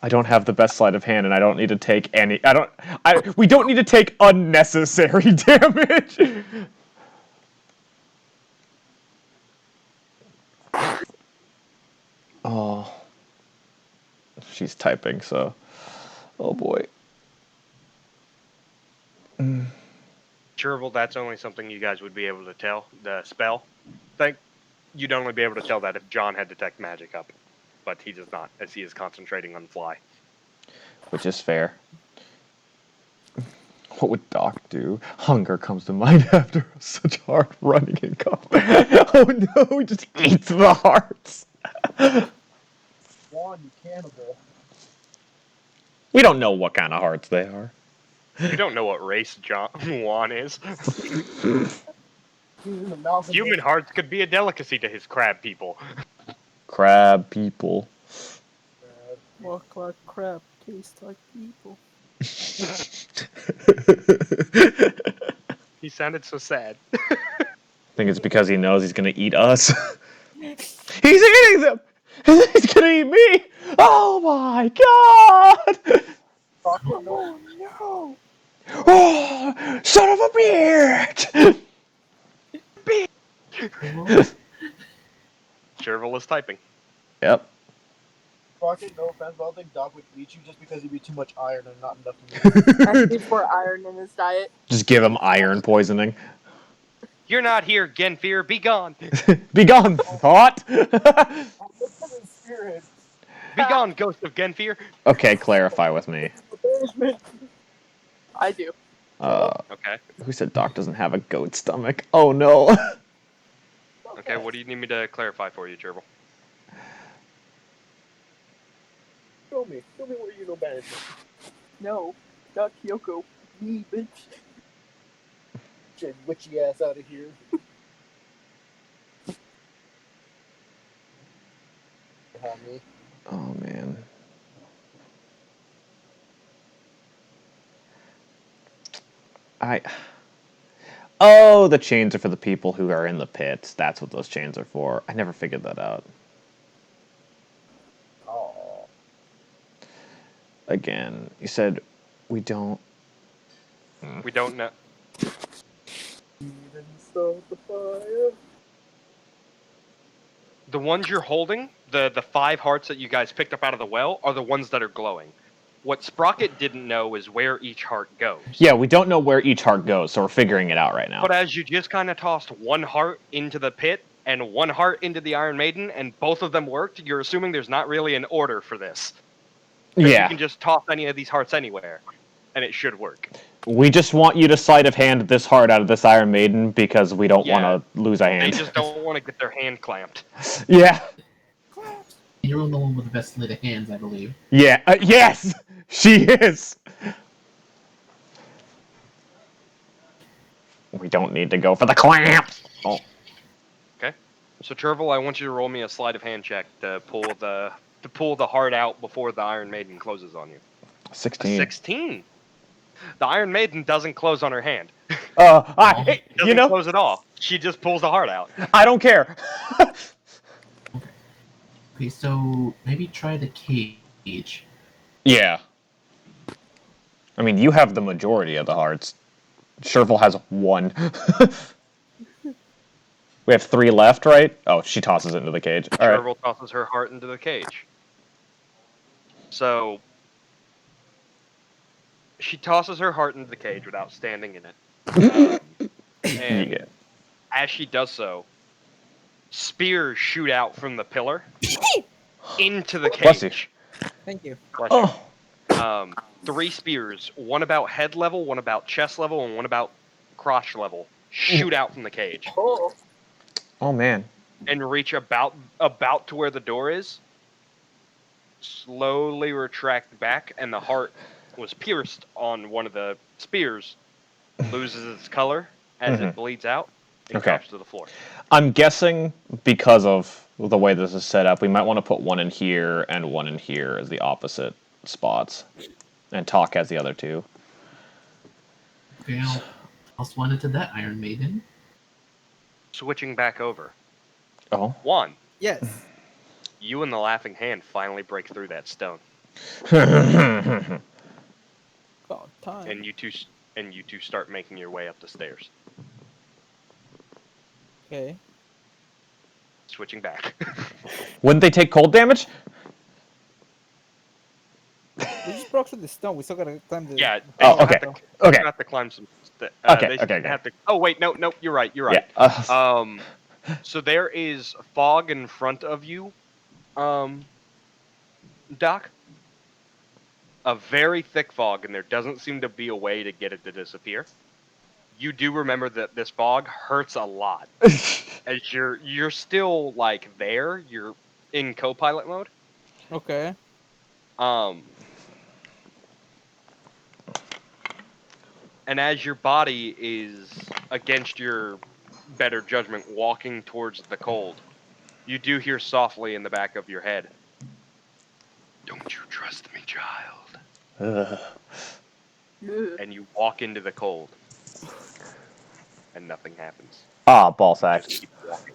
I don't have the best sleight of hand, and I don't need to take any. We don't need to take unnecessary damage. Oh, she's typing. So, oh boy. Chervil, that's only something you guys would be able to tell. The spell thing, you'd only be able to tell that if John had detect magic up, but he does not, as he is concentrating on fly. Which is fair. What would Doc do? Hunger comes to mind after such hard running and combat. Oh no, he just eats the hearts. Juan, you cannibal. We don't know what kind of hearts they are. You don't know what race Juan is. He's in the mouth of Human hearts could be a delicacy to his crab people. Crab people. Walk like crap, taste like people. He sounded so sad. I think it's because he knows he's gonna eat us. He's eating them! He's gonna eat me! Oh my god! Oh no! Oh, son of a bitch! Chervil is typing. Yep. Sprocket, no offense, but I don't think Doc would eat you just because he'd be too much iron and not enough meat. I need more iron in his diet. Just give him iron poisoning. You're not here, Genfear. Be gone. Be gone, thought! Spirit. Be gone, ghost of Genfear. Okay, clarify with me. I do. Okay. Who said Doc doesn't have a goat stomach? Oh no. Okay, what do you need me to clarify for you, Chervil? Show me what you know management. No, not Kyoko. Me, bitch. Get witchy ass out of here. Me. Oh man. Oh, the chains are for the people who are in the pits. That's what those chains are for. I never figured that out. Oh. Again, you said we don't. We don't know. Even start the fire. The ones you're holding, the 5 hearts that you guys picked up out of the well, are the ones that are glowing. What Sprocket didn't know is where each heart goes. Yeah, we don't know where each heart goes, so we're figuring it out right now. But as you just kind of tossed 1 heart into the pit and 1 heart into the Iron Maiden, and both of them worked, you're assuming there's not really an order for this. You Yeah, can just toss any of these hearts anywhere, and it should work. we just want you to sleight of hand this heart out of this Iron Maiden because we don't Yeah. want to lose a They hand. just don't want to get their hand clamped. Yeah, You're the one with the best sleight of hands, I believe. yeah, yes, she is. We don't need to go for the clamps. Oh, Okay. So Chervil, I want you to roll me a sleight of hand check to pull the heart out before the Iron Maiden closes on you. 16. 16. The Iron Maiden doesn't close on her hand. Hey, Doesn't you know, close at all. She just pulls the heart out. I don't care. Okay, so maybe try the cage. Yeah. I mean, you have the majority of the hearts. Chervil has 1. We have 3 left, right? Oh, she tosses it into the cage. All right. Chervil tosses her heart into the cage. So she tosses her heart into the cage without standing in it. And Yeah. as she does so, spears shoot out from the pillar into the Bless you. cage. Thank you. Bless you. Oh. 3 spears, one about head level, one about chest level, and one about crotch level, shoot out from the cage Oh man. and reach about to where the door is. Slowly retract back, and the heart was pierced on one of the spears, loses its color as it bleeds out, and Okay. drops to the floor. I'm guessing because of the way this is set up, we might want to put 1 in here and 1 in here as the opposite spots. And Talk has the other 2. Okay, I'll toss 1 into that Iron Maiden. Switching back over. Oh. 1. Yes. You and the Laughing Hand finally break through that stone, About time. and you two start making your way up the stairs. Okay. Switching back. Wouldn't they take cold damage? We just broke through the stone. We still gotta climb the. Yeah. Oh, They okay. They have to climb some. Okay, They okay. have to. Oh wait, no. You're right. You're right. Yeah. So there is fog in front of you, Doc. A very thick fog, and there doesn't seem to be a way to get it to disappear. You do remember that this fog hurts a lot, as you're still like there. You're in co-pilot mode. Okay. And as your body is against your better judgment walking towards the cold, you do hear softly in the back of your head, "Don't you trust me, child?" And you walk into the cold, and nothing happens. Ball sack. Just keep walking.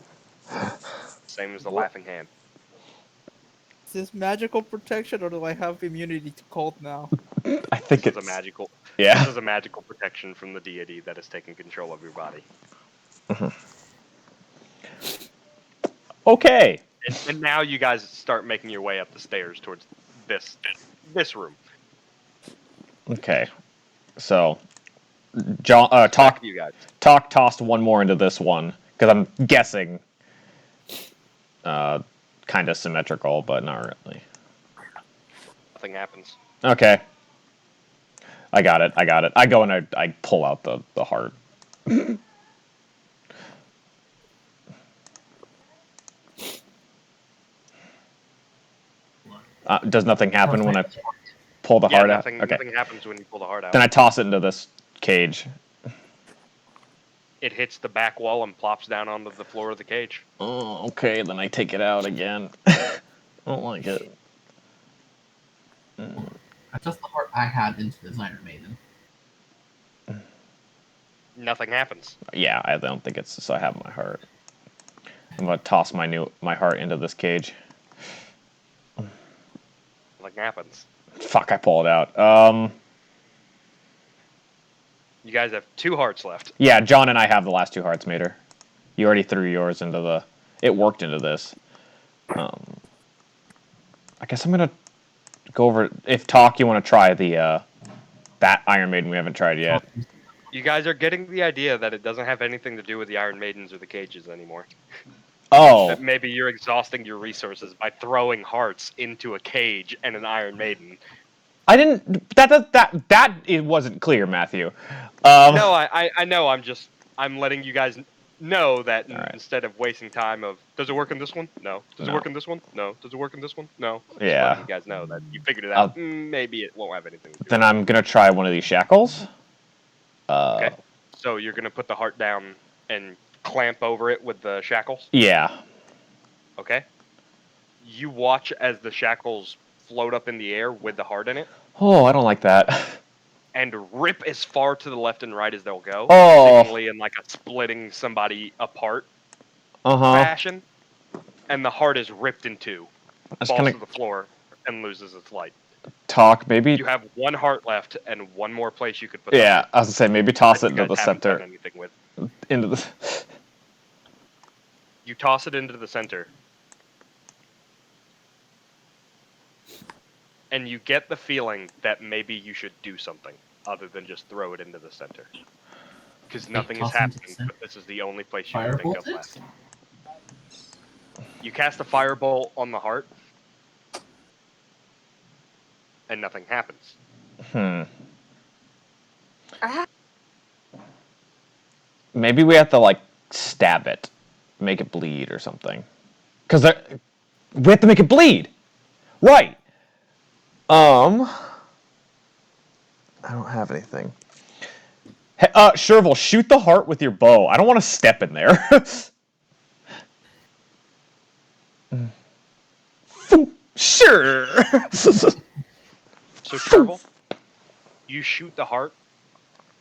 Same as the Laughing Hand. Is this magical protection, or do I have immunity to cold now? I think This it's is a magical. Yeah. This is a magical protection from the deity that has taken control of your body. Okay. And now you guys start making your way up the stairs towards this room. Okay. So, John, Back Talk to you guys. tossed 1 more into this one because I'm guessing, kind of symmetrical, but not really. Nothing happens. Okay. I got it. I go and I pull out the heart. Does nothing happen when I pull the heart nothing, out? Okay. Nothing happens when you pull the heart out. Then I toss it into this cage. It hits the back wall and plops down onto the floor of the cage. Oh, okay. Then I take it out again. I don't like it. I tossed the heart I had into this Iron Maiden. Nothing happens. Yeah, I don't think it's so I have my heart. I'm gonna toss my heart into this cage. Nothing happens. Fuck, I pull it out. You guys have 2 hearts left. Yeah, John and I have the last 2 hearts, Mater. You already threw yours into the... It worked into this. I guess I'm gonna go over... If Talk, you want to try the, that Iron Maiden we haven't tried yet. You guys are getting the idea that it doesn't have anything to do with the Iron Maidens or the cages anymore. Oh. That maybe you're exhausting your resources by throwing hearts into a cage and an Iron Maiden. I didn't... That it wasn't clear, Matthew. No, I know. I'm letting you guys know that right. instead of wasting time of, does it work in this one? No. Does it No. work in this one? No. Does it work in this one? No. Just Yeah. letting you guys know that you figured it out. Maybe it won't have anything to do Then with I'm gonna try one of these shackles. Okay. So you're going to put the heart down and clamp over it with the shackles? Yeah. Okay. You watch as the shackles float up in the air with the heart in it Oh, I don't like that. and rip as far to the left and right as they'll go. Oh. Seemingly in like a splitting somebody apart Uh-huh. fashion. And the heart is ripped in 2. That's Falls kinda... to the floor and loses its light. Talk, maybe... You have 1 heart left and 1 more place you could put Yeah, I was gonna say, maybe toss it that you into the guys haven't done center. anything with. Into the... You toss it into the center. And you get the feeling that maybe you should do something other than just throw it into the center. Because nothing is toss it into the happening, center? but this is the only place you can think of Firebolt it? left. You cast a firebolt on the heart, and nothing happens. Maybe we have to, like, stab it. Make it bleed or something. Because we have to make it bleed! Right! I don't have anything. Hey, Chervil, shoot the heart with your bow. I don't want to step in there. Sure! So, Chervil, you shoot the heart,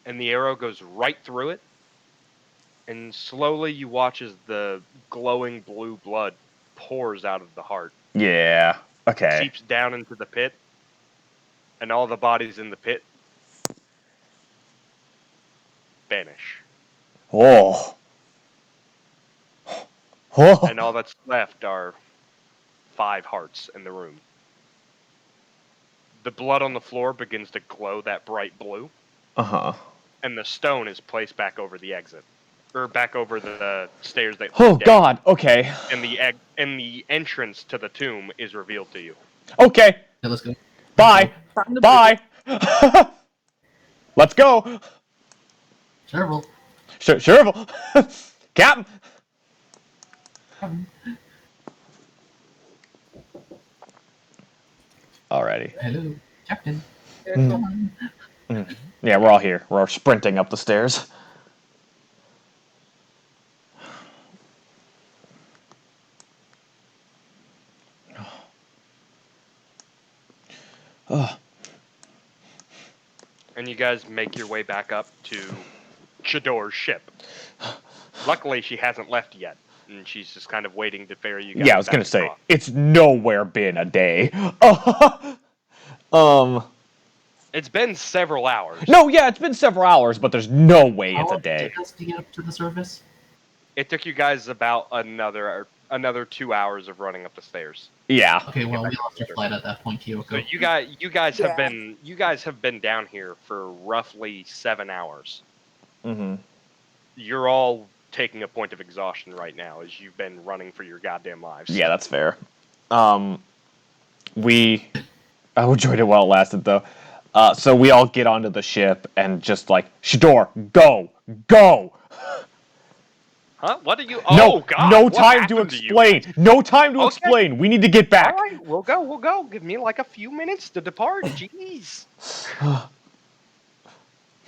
and the arrow goes right through it, and slowly you watch as the glowing blue blood pours out of the heart. Yeah, okay. Seeps down into the pit, and all the bodies in the pit vanish. Oh. Oh. And all that's left are 5 hearts in the room. The blood on the floor begins to glow that bright blue, Uh-huh. and the stone is placed back over the exit. Or back over the stairs that Oh, lead down. God, okay. And the entrance to the tomb is revealed to you. Okay, Okay, let's go. bye. Bye. Let's go. Chervil. Chervil. Captain. Alrighty. Hello, Captain. Yeah, we're all here. We're all sprinting up the stairs. Oh. And you guys make your way back up to Chador's ship. Luckily, she hasn't left yet, and she's just kind of waiting to ferry you guys. Yeah, I was back gonna say across. it's nowhere been a day. It's been several hours. No, yeah, it's been several hours, but there's no way How it's a long did it day. take us to get up to the surface? It took you guys about another 2 hours of running up the stairs. Yeah. Okay, well, we lost our flight at that point, Kyoko. So you guys Yeah. have been down here for roughly 7 hours. Mm-hmm. You're all taking a point of exhaustion right now as you've been running for your goddamn lives. Yeah, that's fair. I enjoyed it while it lasted, though. So we all get onto the ship and just like, Shador, go! Huh? What are you? No, Oh God! no what time to happened you? explain. No time to Okay. explain. We need to get All back. right, we'll go. We'll go. Give me like a few minutes to depart. Jeez.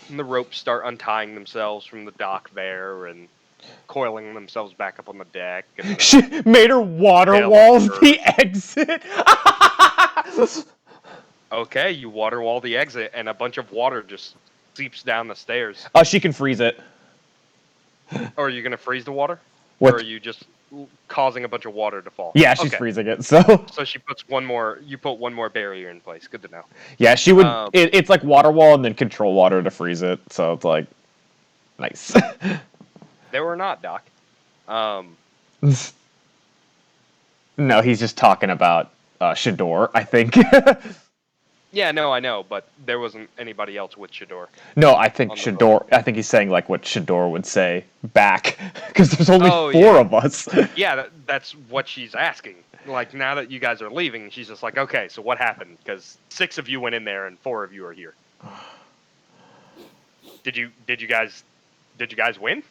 And the ropes start untying themselves from the dock there and coiling themselves back up on the deck. And She made her water Tail walls of the exit. okay, you water wall the exit, and a bunch of water just seeps down the stairs. She can freeze it. Or are you gonna freeze the water? With- Or are you just causing a bunch of water to fall? Yeah, she's okay. freezing it. So So she puts one more. You put one more barrier in place. Good to know. yeah, she would. Um, It's like water wall and then control water to freeze it. So it's like nice. They were not, Doc. No, he's just talking about Shador, I think. Yeah, no, I know, but there wasn't anybody else with Shador. No, I think On the Shador. I think he's saying like what Shador would say back, because there's only four of us. Yeah, that's what she's asking. Like now that you guys are leaving, she's just like, okay, so what happened? Because 6 of you went in there and 4 of you are here. Did you guys win?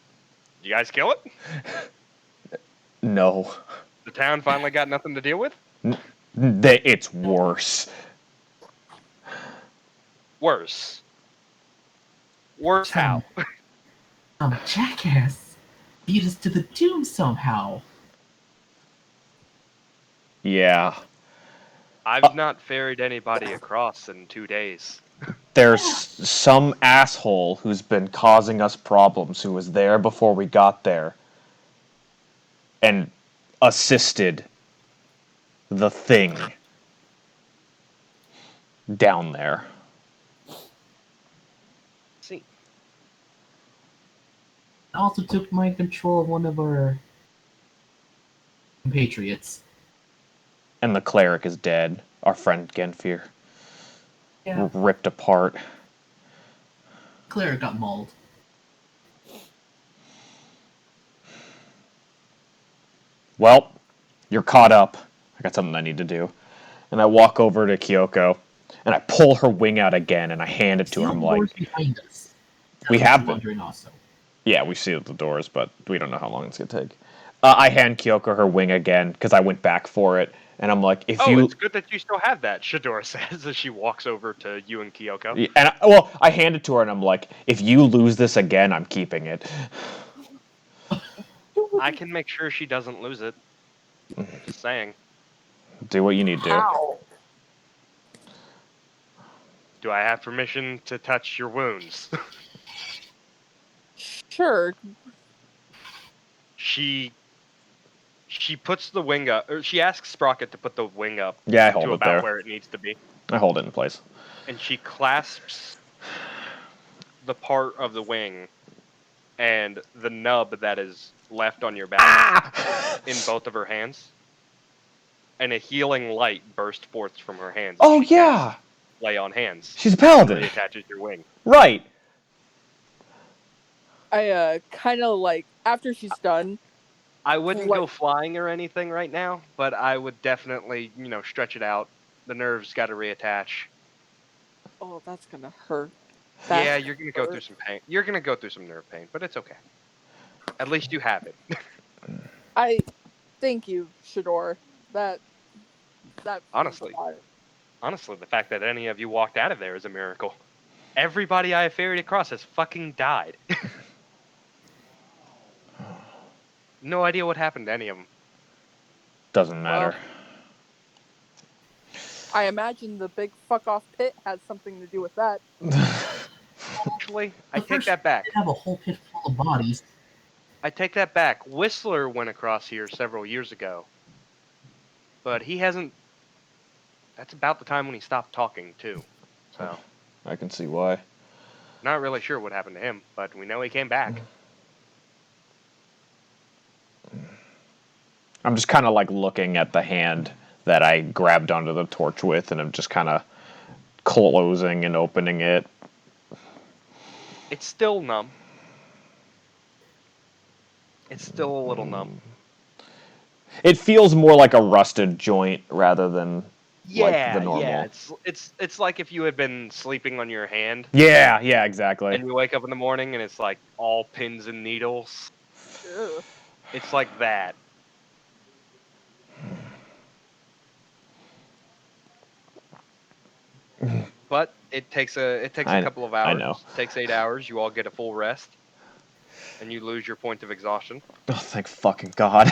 Did you guys kill it? No, The town finally got nothing to deal with. it's worse. Worse. Worse how? Jackass beat us to the tomb somehow. Yeah. I've not ferried anybody across in 2 days. There's some asshole who's been causing us problems who was there before we got there and assisted the thing down there. See, Also took my control of one of our compatriots. And the cleric is dead. Our friend Genfir. Yeah. Ripped apart. Cleric got mauled. Well, you're caught up. I got something I need to do. And I walk over to Kyoko, and I pull her wing out again, and I hand it to her. I'm like, behind us. we have them. Wondering also. Yeah, we sealed the doors, but we don't know how long it's going to take. I hand Kyoko her wing again, because I went back for it. And I'm like, if you... it's good that you still have that, Shador says as she walks over to you and Kyoko. And I hand it to her, and I'm like, if you lose this again, I'm keeping it. I can make sure she doesn't lose it. Just saying. Do what you need to do. How? Do I have permission to touch your wounds? Sure. She puts the wing up, or she asks Sprocket to put the wing up Yeah, I hold to it about there. where it needs to be. I hold it in place. And she clasps the part of the wing and the nub that is left on your back in both of her hands. And a healing light bursts forth from her hands. Oh, She yeah! casts Lay on hands. She's a paladin. Reattaches your wing. Right. I kind of like after she's done. I wouldn't What- go flying or anything right now, but I would definitely, stretch it out. The nerves got to reattach. Oh, that's gonna hurt. Yeah, you're gonna go through some pain. You're gonna go through some nerve pain, but it's okay. At least you have it. I thank you, Shador. That Honestly, the fact that any of you walked out of there is a miracle. Everybody I have ferried across has fucking died. No idea what happened to any of them. Doesn't matter. I imagine the big fuck off pit has something to do with that. Actually, I But take first, that back. They have a whole pit full of bodies. I take that back. Whistler went across here several years ago. But he hasn't... That's about the time when he stopped talking, too. So, I can see why. not really sure what happened to him, but we know he came back. I'm just kind of like looking at the hand that I grabbed onto the torch with, and I'm just kind of closing and opening it. It's still numb. It's still a little numb. It feels more like a rusted joint rather than like the normal. Yeah. It's like if you had been sleeping on your hand Yeah, exactly. and you wake up in the morning and it's like all pins and needles. Ugh. It's like that. But it takes a couple of hours. I know. It takes 8 hours. You all get a full rest, and you lose your point of exhaustion. Oh, thank fucking God.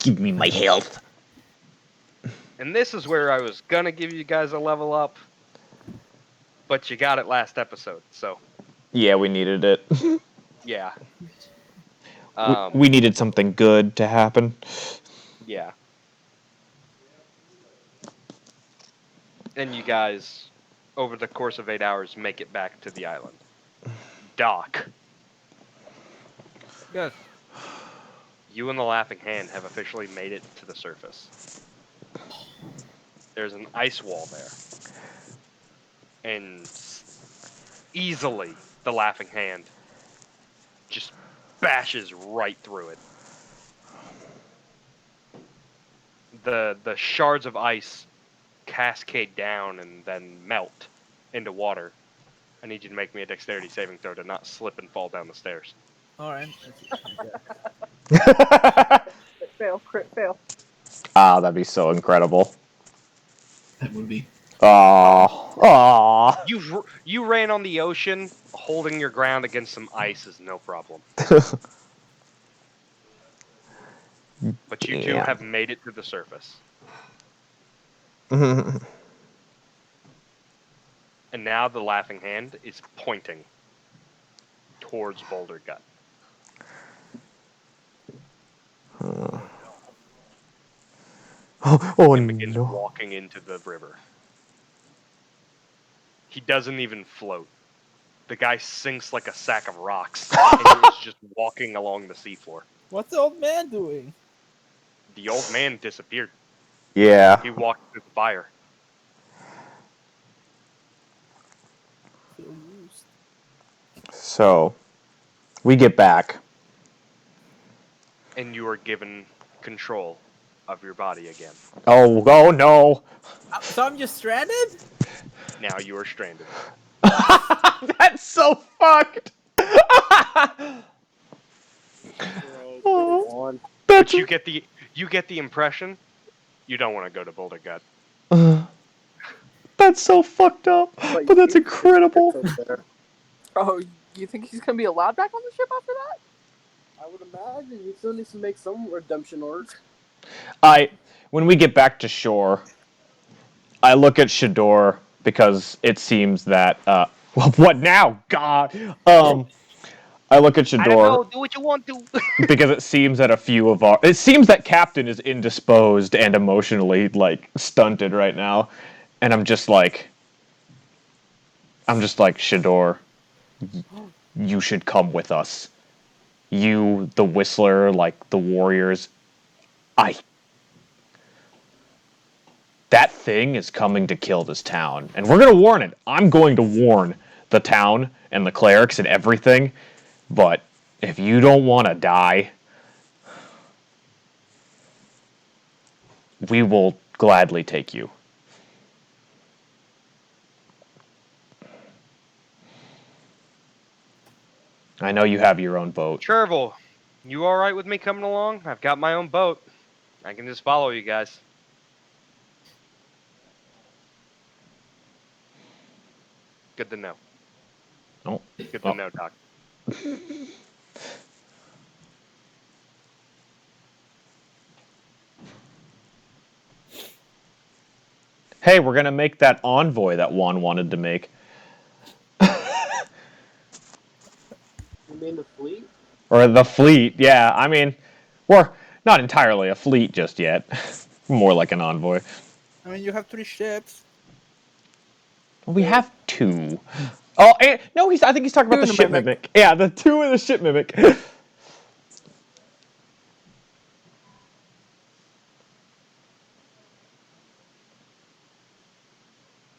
Give me my health. And this is where I was gonna give you guys a level up, but you got it last episode, so Yeah, we needed it. yeah. We needed something good to happen. Yeah. And you guys, over the course of 8 hours, make it back to the island. Doc, Yes. you and the Laughing Hand have officially made it to the surface. There's an ice wall there. And easily, the Laughing Hand just bashes right through it. The shards of ice cascade down and then melt into water. I need you to make me a dexterity saving throw to not slip and fall down the stairs. All right. Crit fail. Ah, that'd be so incredible. That would be. Aww. You ran on the ocean, holding your ground against some ice is no problem. But you two Damn. have made it to the surface. And now the Laughing Hand is pointing towards Boulder Gut. Oh And begins no. walking into the river. He doesn't even float. The guy sinks like a sack of rocks, and he is just walking along the seafloor. What's the old man doing? The old man disappeared. Yeah. He walked through the fire. Feel used. So, we get back. And you are given control of your body again. Oh no. So I'm just stranded? Now you are stranded. That's so fucked. On. But you get the impression you don't want to go to Boulder Gut. That's so fucked up. But that's incredible. Oh, you think he's gonna be allowed back on the ship after that? I would imagine he still needs to make some redemption arc. When we get back to shore, I look at Shador because it seems that well, what now? God. I look at Shador. I don't know. Do what you want to. Because it seems that it seems that Captain is indisposed and emotionally like stunted right now, and I'm just like Shador, you should come with us. You, the Whistler, like the warriors. That thing is coming to kill this town, and we're gonna warn it. I'm going to warn the town and the clerics and everything, but if you don't want to die, we will gladly take you. I know you have your own boat. Chervil, you alright with me coming along? I've got my own boat. I can just follow you guys. Good to know. Oh. Good to know, Doc. Hey, we're gonna make that envoy that Juan wanted to make. You mean the fleet? Or the fleet, yeah. I mean, we're not entirely a fleet just yet. More like an envoy. I mean, you have 3 ships. We have 2. Oh, no, I think he's talking about the ship mimic. Yeah, the 2 and the ship mimic.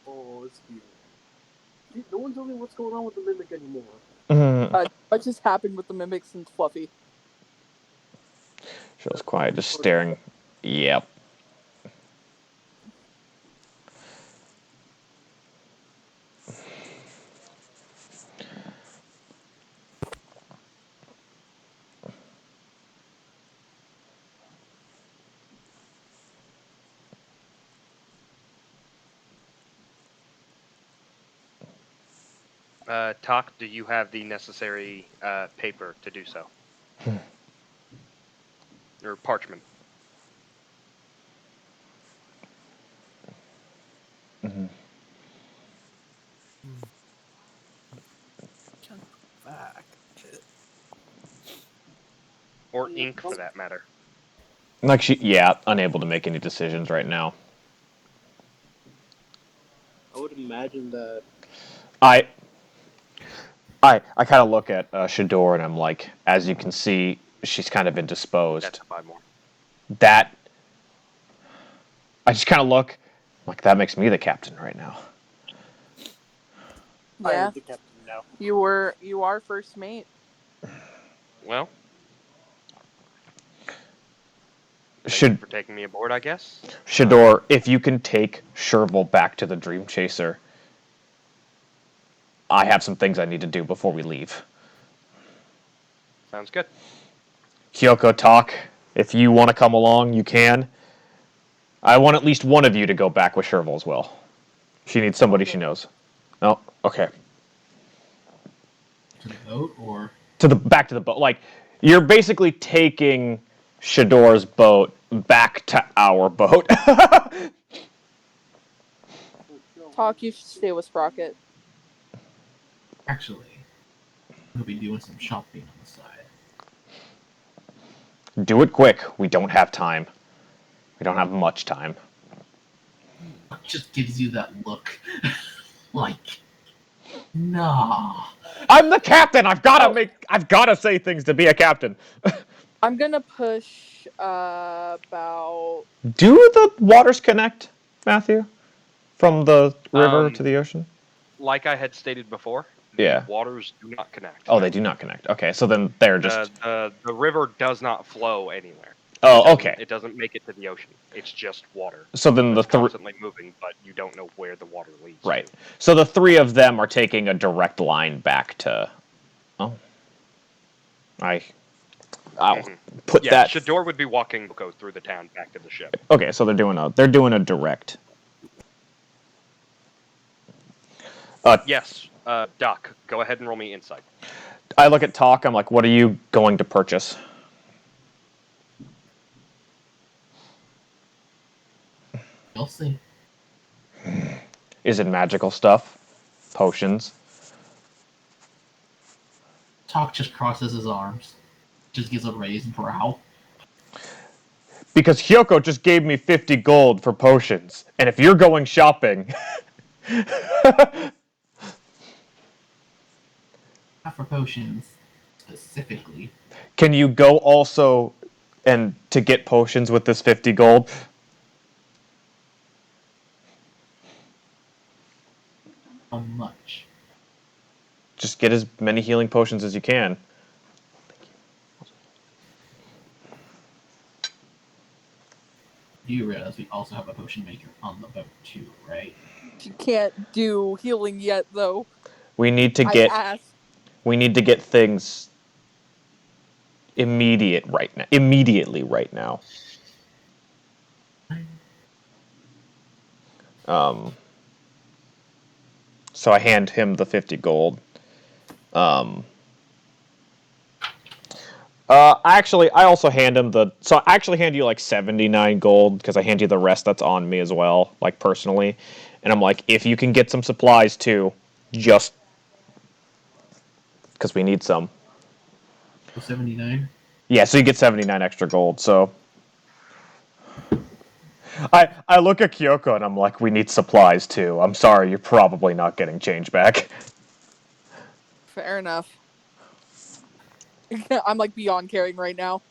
Oh, it's cute. No one told me what's going on with the mimic anymore. What just happened with the mimic since Fluffy? She was quiet, just staring. Yep. Talk, do you have the necessary paper to do so? Or parchment? Mm-hmm. Can't go back. Or ink, for that matter. Like unable to make any decisions right now. I would imagine that. I kind of look at Shador and I'm like, as you can see, she's kind of indisposed. That's 5 more. That I just kind of look like that makes me the captain right now. I Yeah, am the captain now. you are first mate. Well, thank you Should for taking me aboard, I guess. Shador, if you can take Chervil back to the Dreamchaser, I have some things I need to do before we leave. Sounds good. Kyoko, talk. If you want to come along, you can. I want at least one of you to go back with Chervil as well. She needs somebody she knows. Oh, okay. To the boat, or Back to the boat. Like, you're basically taking Shador's boat back to our boat. Talk, you should stay with Sprocket. actually, we'll be doing some shopping on the side. Do it quick. We don't have time. We don't have much time. It just gives you that look, like, nah. I'm the captain. I've gotta say things to be a captain. I'm gonna push about. Do the waters connect, Matthew? From the river to the ocean? Like I had stated before, Yeah. the waters do not connect. Oh, they do not connect. Okay, so then they're just. The river does not flow anywhere. Oh, okay. It doesn't make it to the ocean. It's just water. So then It's constantly moving, but you don't know where the water leads. Right. to. So the three of them are taking a direct line back to. Oh. I'll put Yeah, that. Shador would be walking go through the town back to the ship. Okay, so they're doing a direct. Yes, Doc, go ahead and roll me insight. I look at Talk. I'm like, what are you going to purchase? You'll see. Is it magical stuff? Potions? Talk just crosses his arms, just gives a raised brow. Because Hyoko just gave me 50 gold for potions. And if you're going shopping. Not for potions, specifically. Can you go also and to get potions with this 50 gold? How much? Just get as many healing potions as you can. You realize we also have a potion maker on the boat too, right? She can't do healing yet, though. We need to I get asked. things immediately right now. So I hand him the 50 gold. Actually, I also hand him so I actually hand you like 79 gold because I hand you the rest that's on me as well, like personally. And I'm like, if you can get some supplies too, just because we need some. 79? Yeah, so you get 79 extra gold, so. I look at Kyoko and I'm like, we need supplies too. I'm sorry, you're probably not getting change back. Fair enough. I'm like beyond caring right now.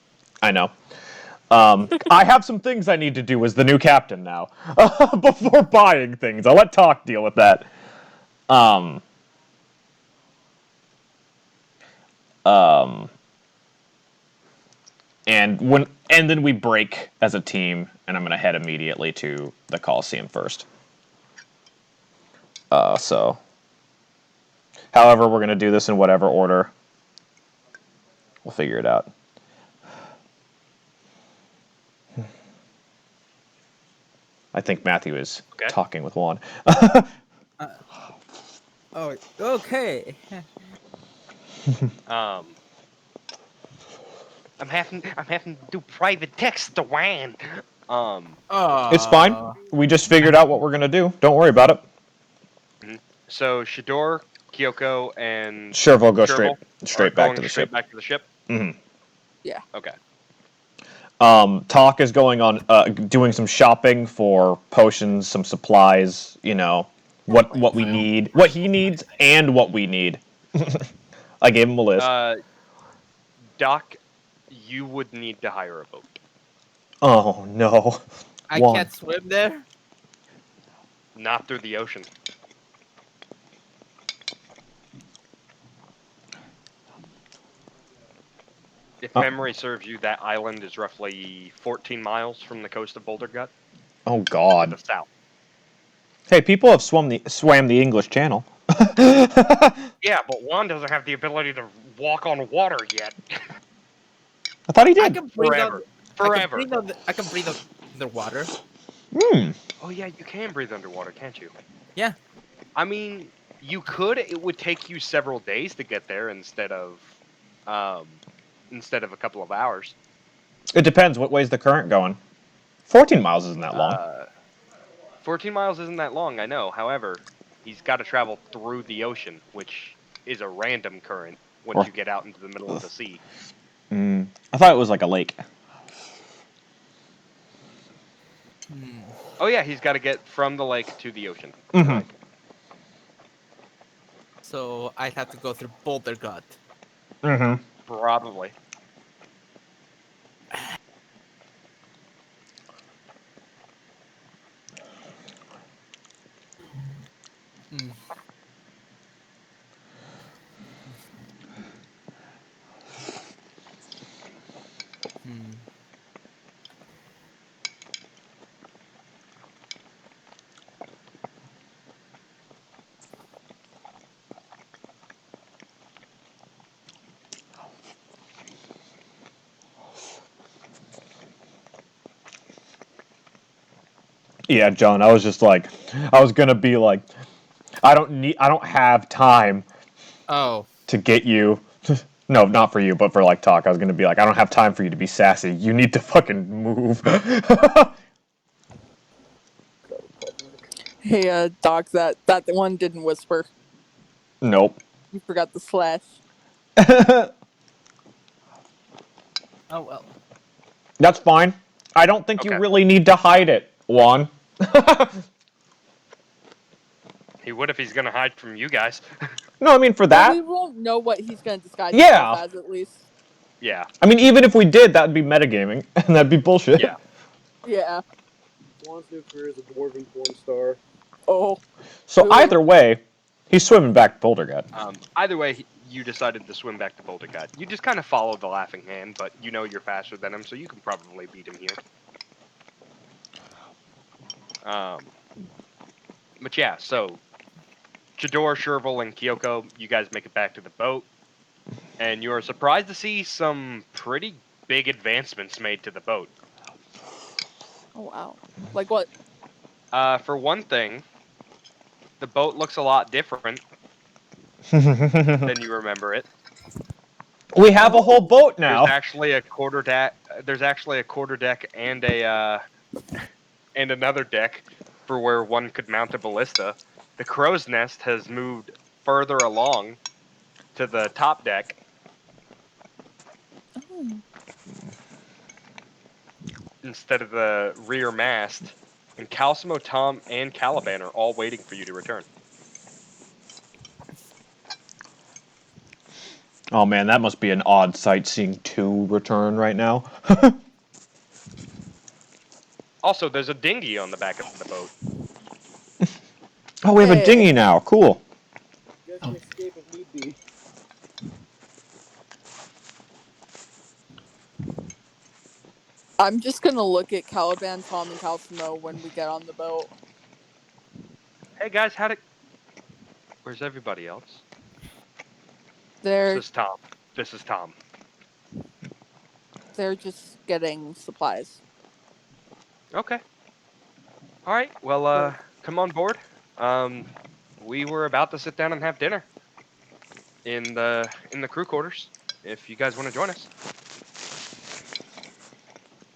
I know. I have some things I need to do as the new captain now. Before buying things. I'll let Talk deal with that. And then we break as a team, and I'm gonna head immediately to the Coliseum first. So. However, we're gonna do this in whatever order. We'll figure it out. I think Matthew is talking with Juan. Oh, okay. I'm having to do private text to WAN. It's fine. We just figured out what we're gonna do. Don't worry about it. So Shador, Kyoko, and Chervil go Chervil straight are back going to the straight ship. back to the ship. Mhm. Yeah. Okay. Talk is going on, doing some shopping for potions, some supplies. You know, what we need, what he needs, and what we need. I gave him a list. Doc, you would need to hire a boat. Oh no, I Juan. can't swim there. Not through the ocean. If memory serves you, that island is roughly 14 miles from the coast of Boulder Gut Oh to God. the south. Hey, people have swam the English Channel. Yeah, but Juan doesn't have the ability to walk on water yet. I thought he I did. can breathe Forever. Forever. I can breathe underwater. Hmm. Oh yeah, you can breathe underwater, can't you? Yeah. I mean, you could. It would take you several days to get there instead of a couple of hours. It depends. What way's the current going? 14 miles isn't that long. 14 miles isn't that long, I know. However, he's got to travel through the ocean, which is a random current once you get out into the middle of the sea. I thought it was like a lake. Oh yeah, he's got to get from the lake to the ocean. Mhm. So I'd have to go through Boulder Gut. Mhm. Probably. Hmm. Hmm. Yeah, John. I was gonna be like, I don't have time Oh. to get you. No, not for you, but for like Talk. I was gonna be like, I don't have time for you to be sassy. You need to fucking move. Hey, Doc, that one didn't whisper. Nope. You forgot the slash. Oh well. That's fine. I don't think you Okay. really need to hide it, Juan. He would if he's gonna hide from you guys. No, I mean for Well, we that. won't know what he's going to disguise Yeah. himself as, at least. Yeah. I mean, even if we did, that'd be metagaming, and that'd be bullshit. Yeah. Yeah. Juan's new career is a dwarven porn star. Oh. So Ooh. either way, he's swimming back to Boulder Gut. Either way, you decided to swim back to Boulder Gut. You just kind of follow the Laughing Hand, but you know you're faster than him, so you can probably beat him here. But yeah, so Chidor, Chervil, and Kyoko, you guys make it back to the boat, and you're surprised to see some pretty big advancements made to the boat. Oh, wow. Like what? For one thing, the boat looks a lot different than you remember it. We have a whole boat There's now. actually a quarter deck. There's actually a quarter deck and a and another deck for where one could mount a ballista. The crow's nest has moved further along to the top deck. Oh. Instead of the rear mast, and Calcimo, Tom, and Caliban are all waiting for you to return. Oh man, that must be an odd sight seeing two return right now. Also, there's a dinghy on the back of the boat. Oh, we have a Hey. dinghy now. Cool. You guys can escape if need be. I'm just going to look at Caliban, Tom, and Calcimo when we get on the boat. Hey guys, where's everybody else? They're This is Tom. This is Tom. they're just getting supplies. Okay. All right. Well, come on board. we were about to sit down and have dinner in the crew quarters. If you guys want to join us.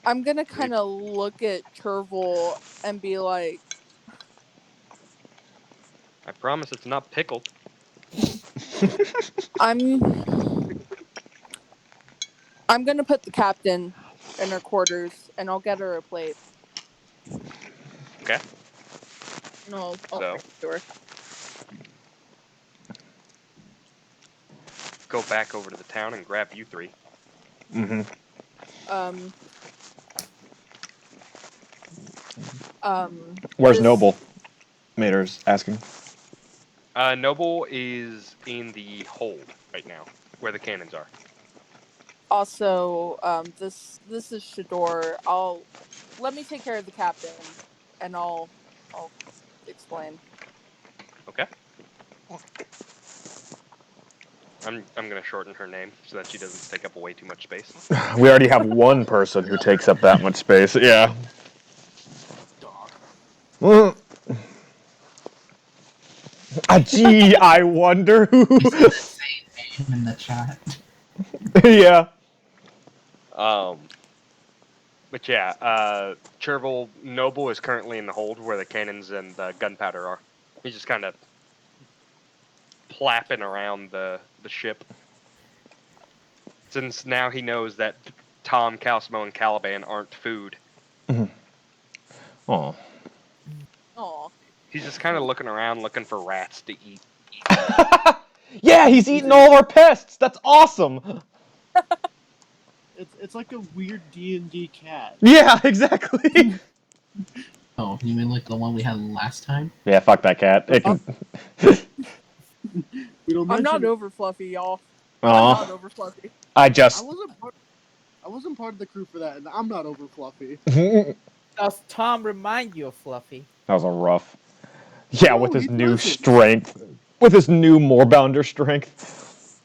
I'm gonna kind of look at Chervil and be like, I promise it's not pickled. I'm gonna put the captain in her quarters, and I'll get her a plate. Okay. No, I'll So. bring it to her. Go back over to the town and grab you three. Mm-hmm. Where's this- Noble? Mater's asking. Noble is in the hold right now, where the cannons are. Also, this is Shador. Let me take care of the captain, and I'll explain. Okay. I'm gonna shorten her name so that she doesn't take up way too much space. We already have one person who takes up that much space. Yeah. Dog. Gee, I wonder who. Say name in the chat. Yeah. But yeah, Chervil Noble is currently in the hold where the cannons and the gunpowder are. He's just kind of plapping around the ship. Since now he knows that Tom, Calsmo, and Caliban aren't food. Oh. Aw. He's just kind of looking around, looking for rats to eat. Yeah, he's eating all of our pests. That's awesome. It's like a weird D&D cat. Yeah, exactly. Oh, you mean like the one we had last time? Yeah, fuck that cat. It can... We don't I'm not mention- over Fluffy, y'all. I'm Aw. not over Fluffy. I I just. wasn't part of the crew for that, and I'm not over Fluffy. That Does Tom remind you of Fluffy? was a rough. Yeah, No, with his he new doesn't. strength. With his new Moorbounder strength.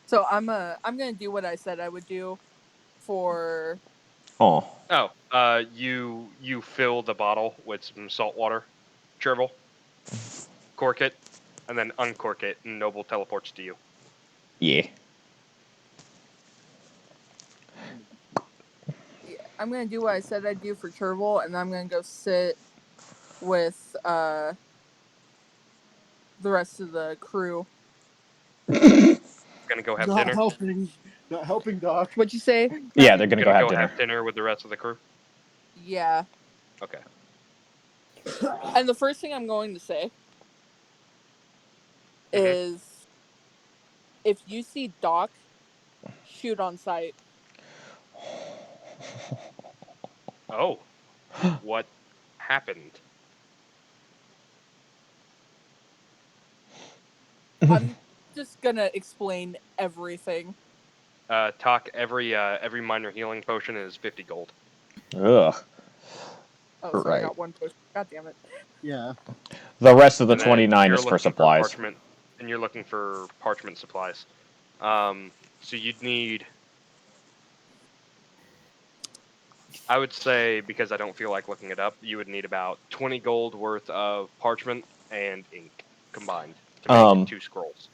So I'm gonna do what I said I would do for Oh. Oh, you fill the bottle with some salt water, Chervil, cork it, and then uncork it, and Noble teleports to you. Yeah. I'm gonna do what I said I'd do for Chervil, and I'm gonna go sit with the rest of the crew. Gonna go have Not dinner. not helping, Doc. What'd you say? Yeah, they're gonna Gonna go have dinner. have dinner with the rest of the crew. Yeah. Okay. And the first thing I'm going to say is, if you see Doc, shoot on sight. Oh, what happened? I'm just gonna explain everything. Talk every minor healing potion is 50 gold. Ugh. Oh, so I Right. got one potion. God damn it. Yeah. The rest of the And then 29 you're is for looking supplies. parchment, and you're looking for parchment supplies. So you'd need, I would say, because I don't feel like looking it up, you would need about 20 gold worth of parchment and ink combined to make 2 scrolls.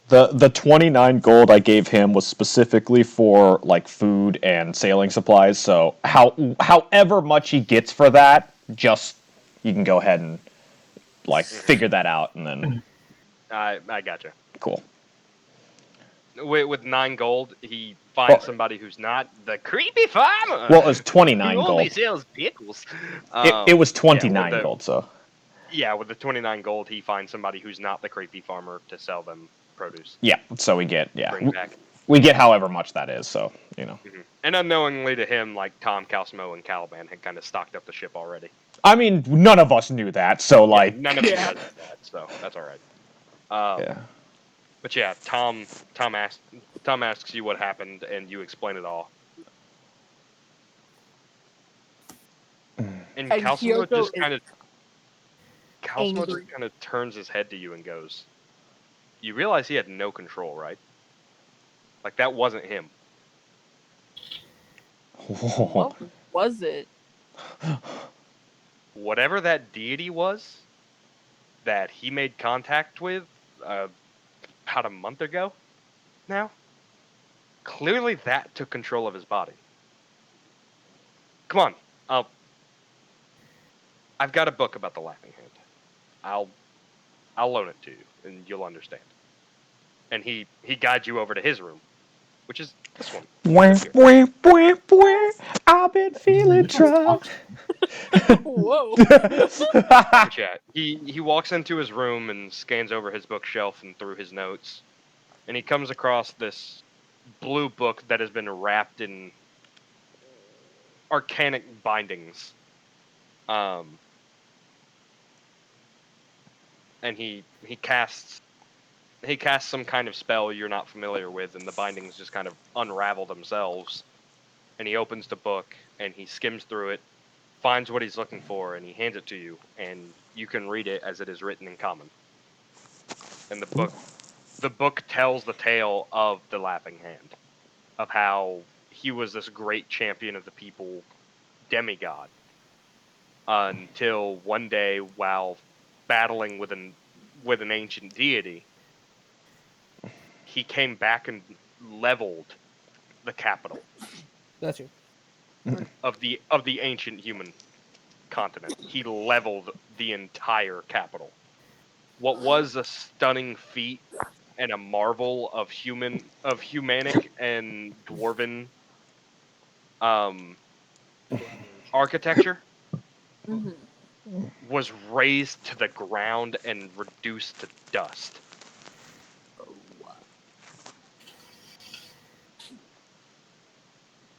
The 29 gold I gave him was specifically for like food and sailing supplies. So however much he gets for that, just you can go ahead and like figure that out, and then I gotcha. cool. With 9 gold, he finds somebody who's not the creepy farmer. Well, it was 29 who only gold. sells pickles. It was 29 yeah, gold. So yeah, with the 29 gold, he finds somebody who's not the creepy farmer to sell them produce. yeah, so we get Bring back. we get however much that is. So you know. Mm-hmm. And unknowingly to him, like Tom, Calsmo, and Caliban had kind of stocked up the ship already. I mean, none of us knew that. So like, Yeah, none of you guys did that, so that's all right. yeah. But yeah, Tom asks you what happened, and you explain it all. And Calsimo Kyoto just kind of angry. turns his head to you and goes, "You realize he had no control, right? Like that wasn't him." What was it? Whatever that deity was, that he made contact with about a month ago now. Clearly that took control of his body. Come on, I've got a book about the Laughing Hand. I'll loan it to you, and you'll understand. And he guides you over to his room, which is this one. I've been feeling drugs. Whoa. But yeah, he walks into his room and scans over his bookshelf and through his notes, and he comes across this blue book that has been wrapped in arcanic bindings. And he casts some kind of spell you're not familiar with, and the bindings just kind of unravel themselves. And he opens the book and he skims through it, finds what he's looking for, and he hands it to you, and you can read it as it is written in common. And the book tells the tale of the Laughing Hand, of how he was this great champion of the people, demigod, until one day, while battling with an ancient deity, he came back and leveled the capital Got you. of the ancient human continent. He leveled the entire capital. What was a stunning feat and a marvel of humanic and dwarven architecture Mhm. was razed to the ground and reduced to dust.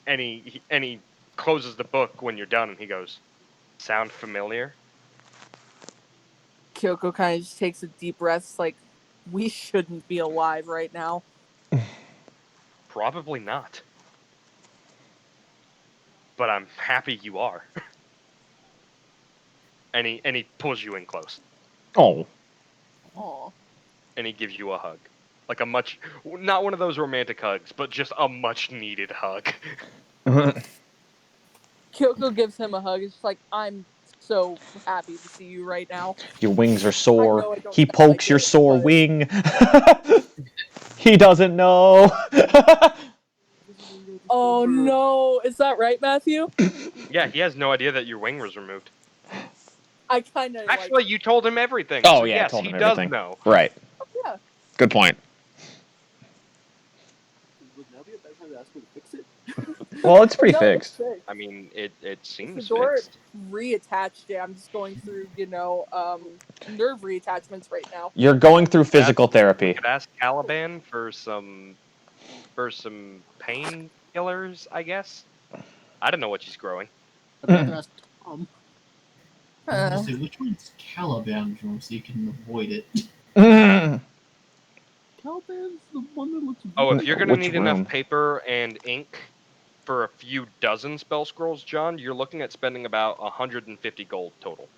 And he closes the book when you're done, and he goes, "Sound familiar?" Kyoko kind of just takes a deep breath. It's like, we shouldn't be alive right now. Probably not. But I'm happy you are. and he pulls you in close. Oh. Aw. And he gives you a hug. Like not one of those romantic hugs, but just a much needed hug. Kyoko gives him a hug. It's just like, I'm so happy to see you right now. Your wings are I know sore. I don't He sound pokes like your it, sore but- wing. He doesn't know. Oh no, is that right, Matthew? Yeah, he has no idea that your wing was removed. I kind of Actually, you told him everything. Oh, so yeah, I yes, told he him does everything. know. Right. yeah. Good point. Would now be a bad time to ask her to fix it? Well, it's pretty No, fixed. it's fixed. I mean, it The seems door fixed. reattached it. I'm just going through, nerve reattachments right now. You're going through physical We therapy. could ask Caliban for some painkillers, I guess. I don't know what she's growing. I'd rather ask Tom. I was gonna say, which one's Caliban's room so you can avoid it? Caliban's the one that looks. Oh, if you're gonna Which need room? enough paper and ink for a few dozen spell scrolls, John, you're looking at spending about 150 gold total.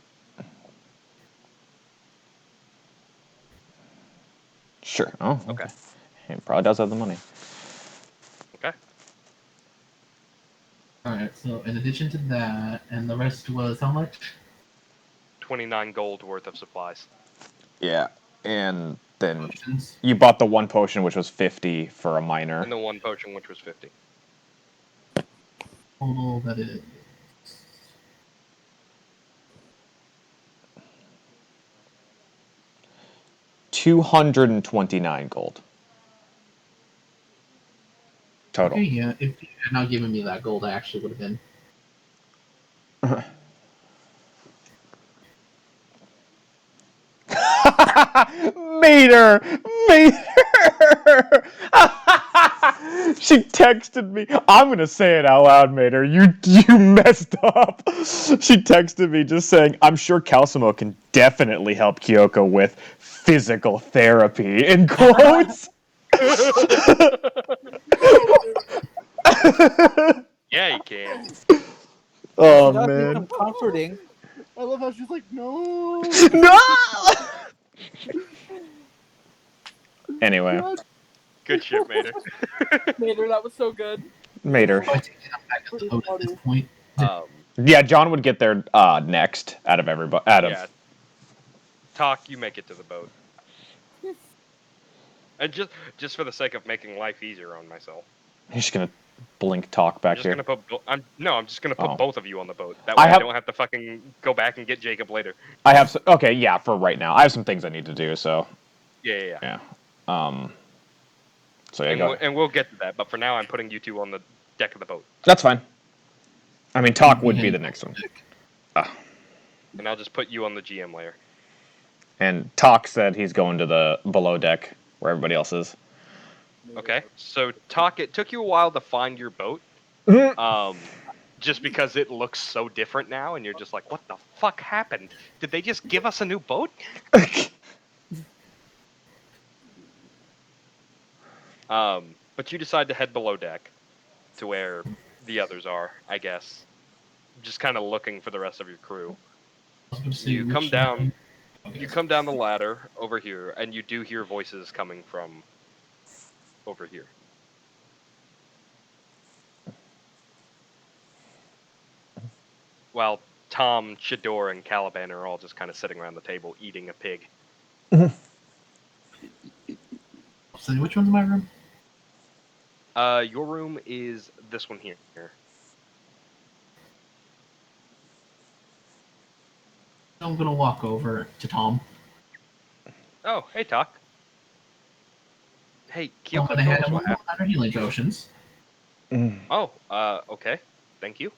Sure. Oh, Okay. He probably does have the money. Okay. Alright, so in addition to that, and the rest was how much? 29 gold worth of supplies. Yeah. And then Potions. you bought the one potion, which was 50 for a minor. And the one potion, which was 50. Total, that is. $229 gold. Total. Okay, yeah, if you had not given me that gold, I actually would have been. Mater! She texted me. I'm gonna say it out loud, Mater. You messed up. She texted me just saying, I'm sure Calcimo can definitely help Kyoko with physical therapy, in quotes. Yeah, he can. Oh, She does need man. some comforting. I love how she's like, no. No! Anyway, Good shit, Mater. Mater, that was so good. Mater. So I take it I'm back at the boat at this point. Um, Yeah, John would get there next out of everybody. yeah. Talk, you make it to the boat. And just for the sake of making life easier on myself, I'm just gonna blink talk back I'm just here. gonna put. I'm just gonna put Oh. both of you on the boat. That way I don't have to fucking go back and get Jacob later. I have okay, yeah, for right now. I have some things I need to do, so Yeah. So yeah, And we'll get to that. But for now, I'm putting you two on the deck of the boat. that's fine. I mean, talk would be the next one. And I'll just put you on the GM layer. And Talk said he's going to the below deck where everybody else is. Okay. So Talk, it took you a while to find your boat. Just because it looks so different now, and you're just like, what the fuck happened? Did they just give us a new boat? But you decide to head below deck to where the others are, I guess. Just kind of looking for the rest of your crew. You come down. You come down the ladder over here, and you do hear voices coming from over here. While Tom, Chador, and Caliban are all just kind of sitting around the table eating a pig. So which one's my room? Your room is this one here. I'm gonna walk over to Tom. Oh, hey, Talk. Hey, I'm Kyoko gonna hand him 100 healing potions. Oh, okay. Thank you.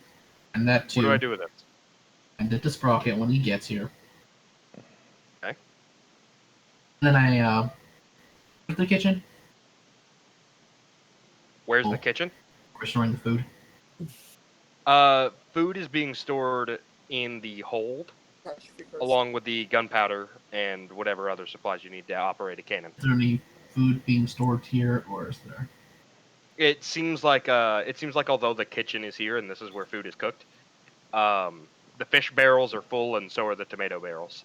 And that too. What do I do with it? And it to Sprocket when he gets here. Okay. Then I go to the kitchen. Where's the kitchen? We're storing the food. Food is being stored in the hold, along with the gunpowder and whatever other supplies you need to operate a cannon. Is there any food being stored here, or is there? It seems like although the kitchen is here and this is where food is cooked, the fish barrels are full and so are the tomato barrels.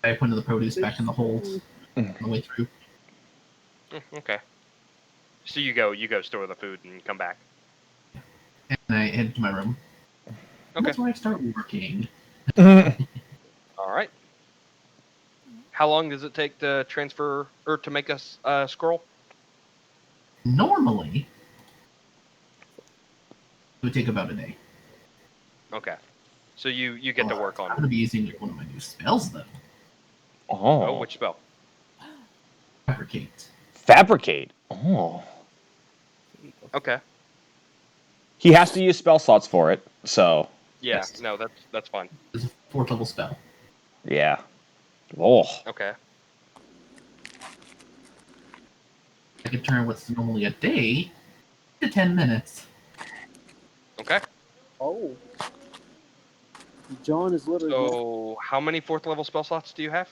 I put the produce back in the hold on the way through. Okay. So you go store the food and come back. And I head to my room. Okay. That's where I start working. All right. How long does it take to transfer or to make a scroll? Normally, it would take about a day. Okay. So you get to work on I'm gonna be using like one of my new spells though. Oh, which spell? Fabricate. Fabricate. Oh. Okay. He has to use spell slots for it, so. Yeah. Yes. No, that's fine. It's a 4th level spell. Yeah. Oh. Okay. I can turn what's normally a day to 10 minutes. Okay. Oh. John is literally. So how many 4th level spell slots do you have?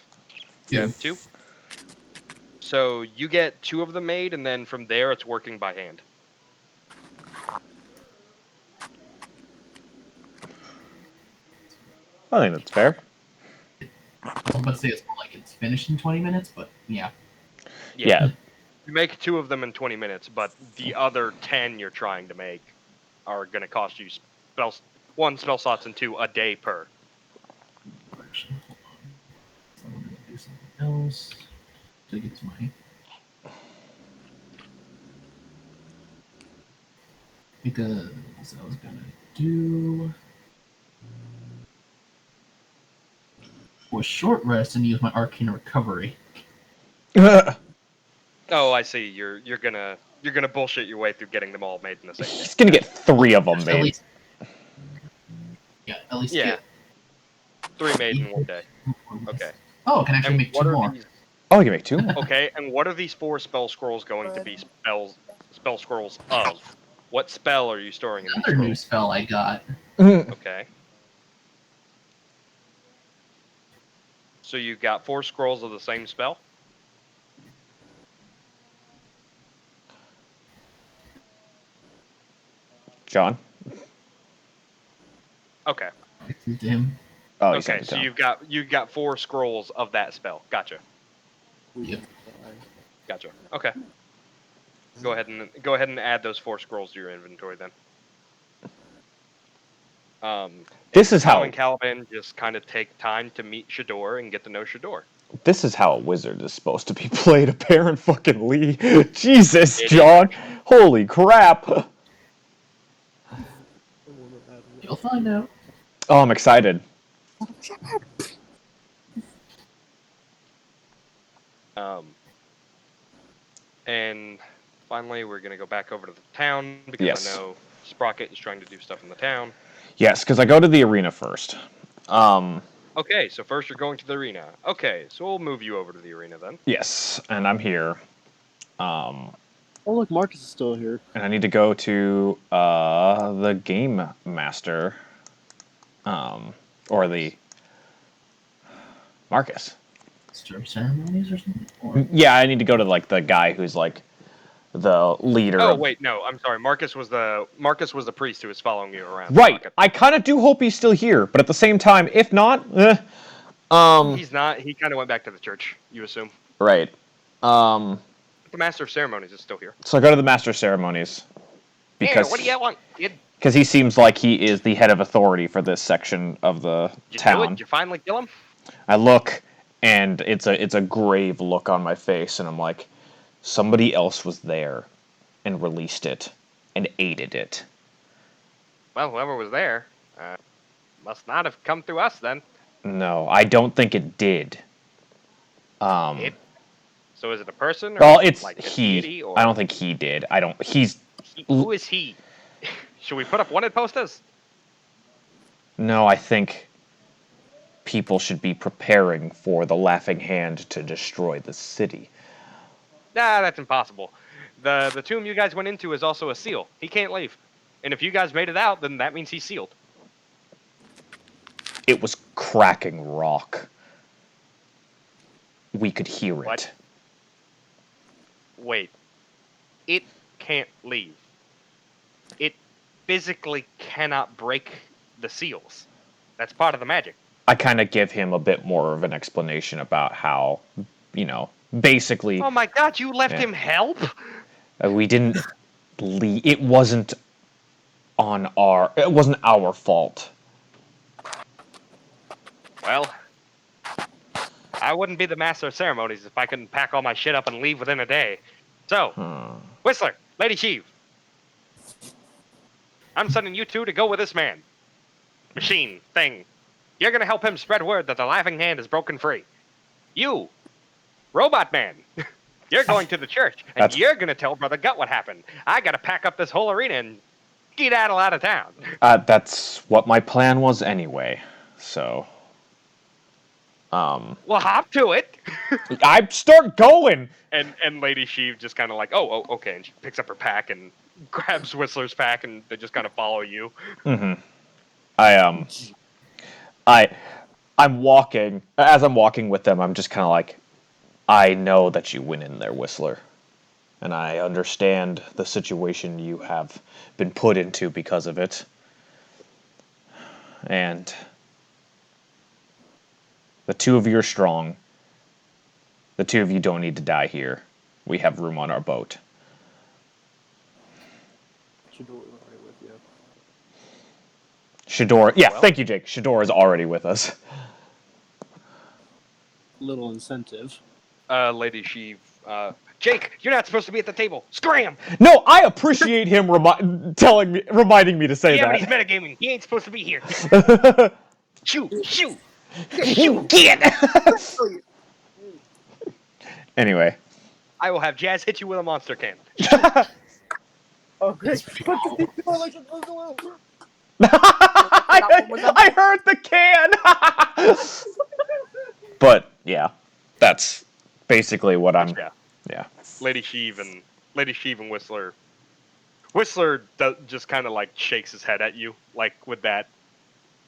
You have 2. So you get 2 of them made, and then from there it's working by hand. I think that's fair. I was about to say it's more like it's finished in 20 minutes, but yeah. Yeah. You make 2 of them in 20 minutes, but the other 10 you're trying to make are going to cost you 1 spell slots and 2 a day per. Actually, hold on. I'm gonna do something else to get to my. Because I was gonna do a short rest and use my arcane recovery. Oh, I see. You're gonna bullshit your way through getting them all made in the same day. He's gonna get 3 of them At made. least, at least Yeah. get 3 made in one day. Okay. Oh, I can actually And make what 2 are more. these? Oh, you can make 2? Okay, and what are these 4 spell scrolls going to be spell scrolls of? What spell are you storing in these Another new scrolls? spell I got. Okay. So you got 4 scrolls of the same spell? John? Okay. I sent to him. Oh, you Okay, sent it so down. you've got 4 scrolls of that spell. Gotcha. Yep. Gotcha. Okay. Go ahead and add those 4 scrolls to your inventory then. This is how and Caliban just kind of take time to meet Shador and get to know Shador. this is how a wizard is supposed to be played. Apparent fucking Lee. Jesus, It John. Holy crap. You'll find out. Oh, I'm excited. And finally, we're gonna go back over to the town because Yes. I know Sprocket is trying to do stuff in the town. Yes, because I go to the arena first. Okay, so first you're going to the arena. Okay, so we'll move you over to the arena then. Yes, and I'm here. Oh, look, Marcus is still here. And I need to go to the game master. Or the Marcus. Ceremonies or something? Or... Yeah, I need to go to like the guy who's like the leader. Oh of... wait, no, I'm sorry. Marcus was the priest who was following you around. Right. Sprocket. I kind of do hope he's still here, but at the same time, if not, He's not. He kind of went back to the church. You assume. right. The master of ceremonies is still here. So I go to the master of ceremonies because What do you want, kid? Because he seems like he is the head of authority for this section of the Did you do town. it? Did you finally kill him? I look, and it's a grave look on my face, and I'm like, somebody else was there, and released it, and aided it. Well, whoever was there must not have come through us then. No, I don't think it did. So is it a person? Or Well, it's like a he. deity, or... I don't think he did. I don't. He's. Who is he? Should we put up wanted posters? No, I think people should be preparing for the Laughing Hand to destroy the city. Nah, that's impossible. The tomb you guys went into is also a seal. He can't leave. And if you guys made it out, then that means he's sealed. It was cracking rock. We could hear it. What? Wait. It can't leave. It physically cannot break the seals. That's part of the magic. I kind of give him a bit more of an explanation about how, basically... Oh my god, you left Yeah. him help? We didn't leave. It wasn't our fault. Well, I wouldn't be the master of ceremonies if I couldn't pack all my shit up and leave within a day. So, Whistler, Lady Sheev, I'm sending you two to go with this man. Machine, thing. You're gonna help him spread word that the Laughing Hand is broken free. You, Robot Man, you're going to the church, and you're gonna tell Brother Gut what happened. I gotta pack up this whole arena and skedaddle out of town. That's what my plan was anyway, so... Well, hop to it. I start going! And Lady Sheev just kind of like, oh, okay, and she picks up her pack and grabs Whistler's pack, and they just kind of follow you. Mm-hmm. I'm walking. As I'm walking with them, I'm just kind of like, I know that you went in there, Whistler. And I understand the situation you have been put into because of it. And the two of you are strong. The two of you don't need to die here. We have room on our boat. Shador is already with you. Shador, yeah, Well. thank you, Jake. Shador is already with us. Little incentive. Lady Sheev, Jake, you're not supposed to be at the table. Scram! No, I appreciate him reminding me to say Yeah, but that. he's metagaming. He ain't supposed to be here. Shoot! You get. Anyway, I will have Jazz hit you with a monster cannon. Okay. I heard the can. But yeah, that's basically what I'm. Yeah. Lady Sheev and Whistler. Whistler just kind of like shakes his head at you, like with that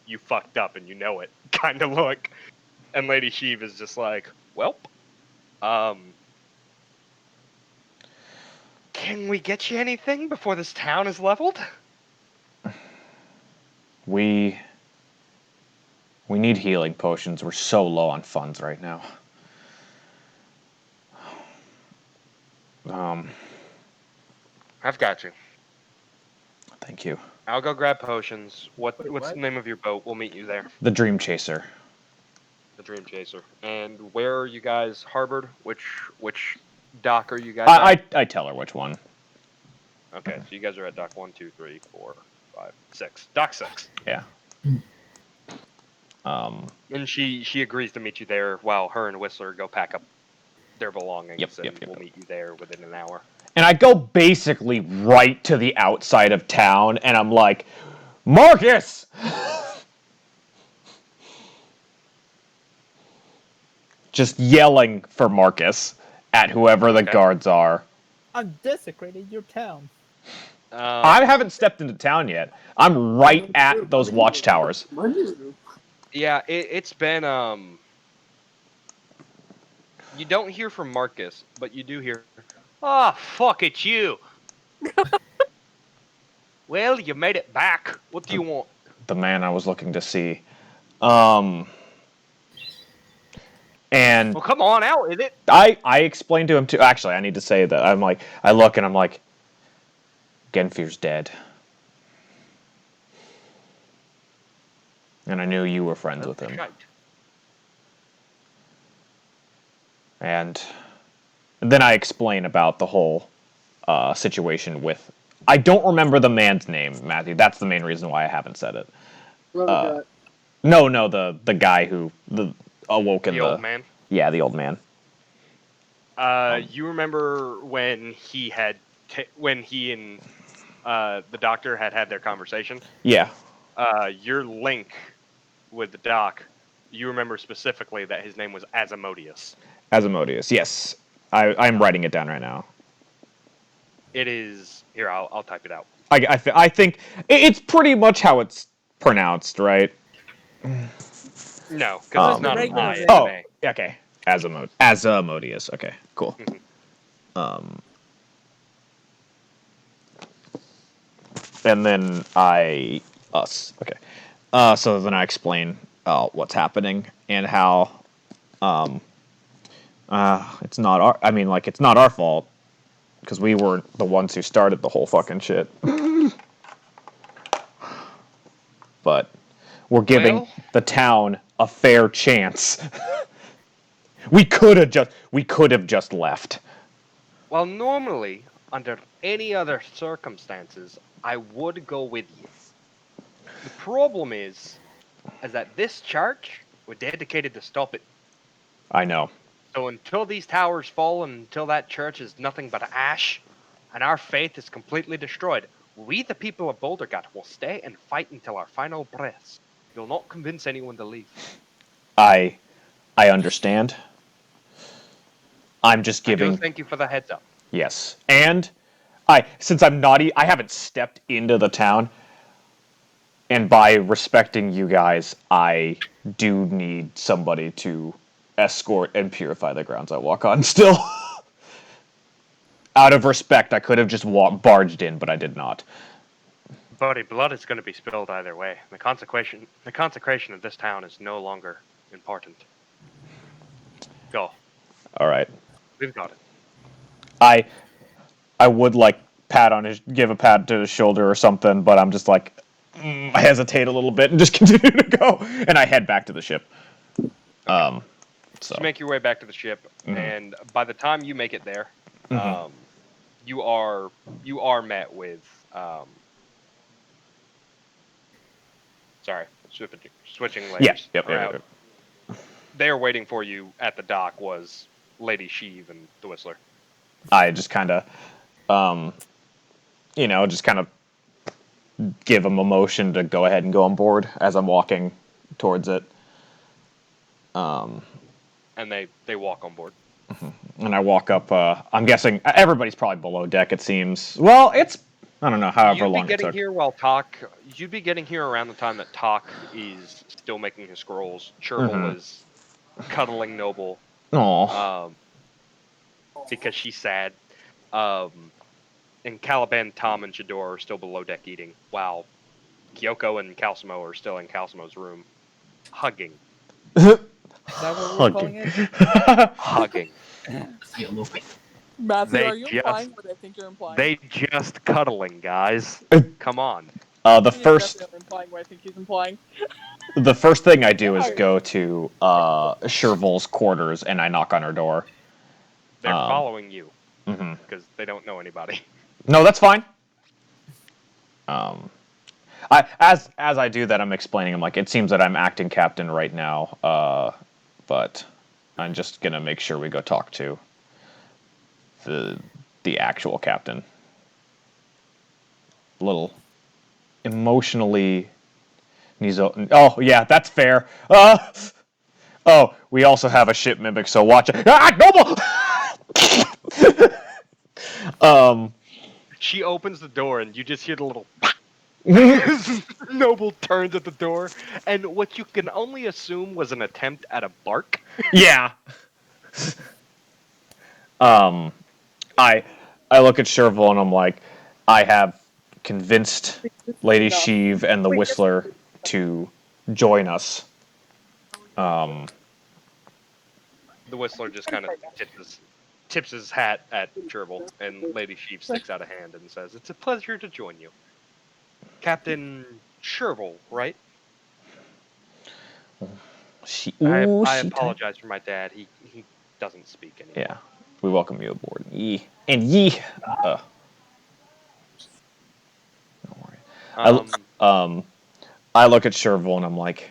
"you fucked up and you know it" kind of look. And Lady Sheev is just like, "Welp, can we get you anything before this town is leveled?" We need healing potions. We're so low on funds right now. I've got you. Thank you. I'll go grab potions. What's what? the name of your boat? We'll meet you there. The Dreamchaser. The Dreamchaser. And where are you guys harbored? Which dock are you guys at? I tell her which one. Okay, so you guys are at dock 1, 2, 3, 4, 5, 6. Dock 6. Yeah. And she agrees to meet you there while her and Whistler go pack up their belongings, and we'll meet you there within an hour. And I go basically right to the outside of town, and I'm like, Marcus! Just yelling for Marcus at whoever the guards are. I'm desecrating your town. I haven't stepped into town yet. I'm right at those watchtowers. Yeah, it's been, you don't hear from Marcus, but you do hear, "Ah, fuck, it's you." Well, you made it back. What do you want? The man I was looking to see. And well, come on out, is it? I explained to him too. Actually, I need to say that. I'm like, I look and I'm like, Genfir's dead. And I knew you were friends with him. Right. And then I explain about the whole situation with... I don't remember the man's name, Matthew. That's the main reason why I haven't said it. No, the guy who awoke in the old man? Yeah, the old man. You remember when he had... when he and the doctor had their conversation? Yeah. Your link with the doc, you remember specifically that his name was Asimodeus. Asimodeus, yes. I'm writing it down right now. It is... Here, I'll type it out. I think it's pretty much how it's pronounced, right? No, because it's not an I. It's Oh, an okay. Asimodeus. Okay, cool. And then okay. So then I explain what's happening and how it's not our... I mean, like, it's not our fault because we weren't the ones who started the whole fucking shit. But we're giving the town a fair chance. we could have just left. Well, normally, under any other circumstances, I would go with you. The problem is that this church, we're dedicated to stop it. I know. So until these towers fall and until that church is nothing but ash, and our faith is completely destroyed, we, the people of Bouldergut, will stay and fight until our final breaths. You'll not convince anyone to leave. I understand. I'm just giving... Thank you for the heads up. Yes. And since I'm naughty, I haven't stepped into the town. And by respecting you guys, I do need somebody to escort and purify the grounds I walk on still. Out of respect, I could have just barged in, but I did not. Buddy, blood is going to be spilled either way. The consecration of this town is no longer important. Go. All right. We've got it. I would like give a pat to his shoulder or something, but I'm just like, I hesitate a little bit and just continue to go, and I head back to the ship. So you make your way back to the ship, and by the time you make it there, you are met with switching ladies. Yep. They are waiting for you at the dock. Was Lady Sheev and the Whistler. I just kind of, give them a motion to go ahead and go on board as I'm walking towards it. And they walk on board. And I walk up. I'm guessing everybody's probably below deck. It seems. Well, it's I don't know. However long it took. You'd be getting here around the time that Talk is still making his scrolls. Chervil is cuddling Noble. Aww. Because she's sad. And Caliban, Tom, and Shador are still below deck eating, while Kyoko and Calcimo are still in Calcimo's room, hugging. Is that what we're calling it? Hugging. Matthew, are you implying what I think you're implying? They just cuddling, guys. Come on. The He's first definitely implying what I think he's implying. the first thing I do is go to Chervil's quarters and I knock on her door. They're following you Mm-hmm. because they don't know anybody. No, that's fine. As I do that, I'm explaining. I'm like, it seems that I'm acting captain right now, but I'm just gonna make sure we go talk to the actual captain. A little emotionally. Oh yeah, that's fair. Oh, we also have a ship mimic, so watch it. Ah, Noble. She opens the door and you just hear the little. Noble turns at the door, and what you can only assume was an attempt at a bark. Yeah. I look at Chervil and I'm like, I have convinced Lady Sheev and the Whistler to join us. The Whistler just kind of tips his hat at Chervil, and Lady Sheep sticks out a hand and says, "It's a pleasure to join you, Captain Chervil, right?" I apologize for my dad. He doesn't speak anymore. Yeah, we welcome you aboard. And ye. Don't worry. I look at Chervil and I'm like,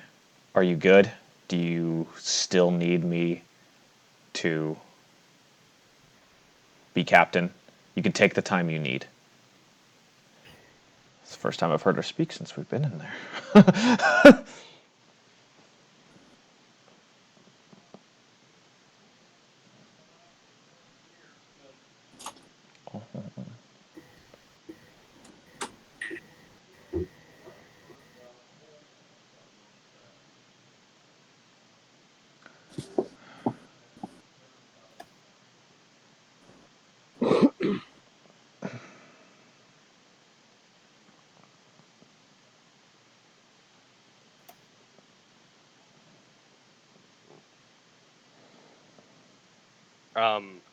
"Are you good? Do you still need me to be captain? You can take the time you need." It's the first time I've heard her speak since we've been in there.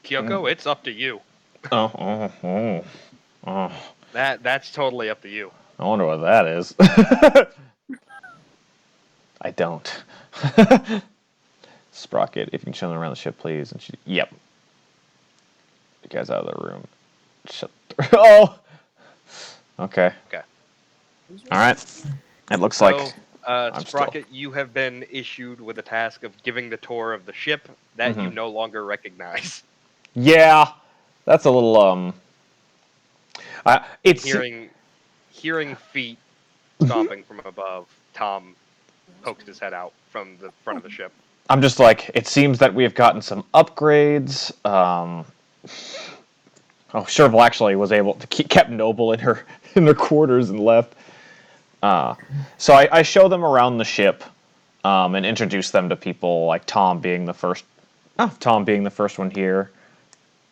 Kyoko, it's up to you. Oh. That's totally up to you. I wonder what that is. I don't. Sprocket, if you can show them around the ship, please. And she, yep. You guys out of the room. Shut. Oh. Okay. Okay. All right. It looks like. Sprocket, you have been issued with a task of giving the tour of the ship that you no longer recognize. Yeah, that's a little It's hearing feet stomping from above. Tom pokes his head out from the front of the ship. I'm just like, it seems that we have gotten some upgrades. Chervil actually was able to kept Noble in her quarters and left. So I show them around the ship, and introduce them to people, like Tom being the first. Tom being the first one here.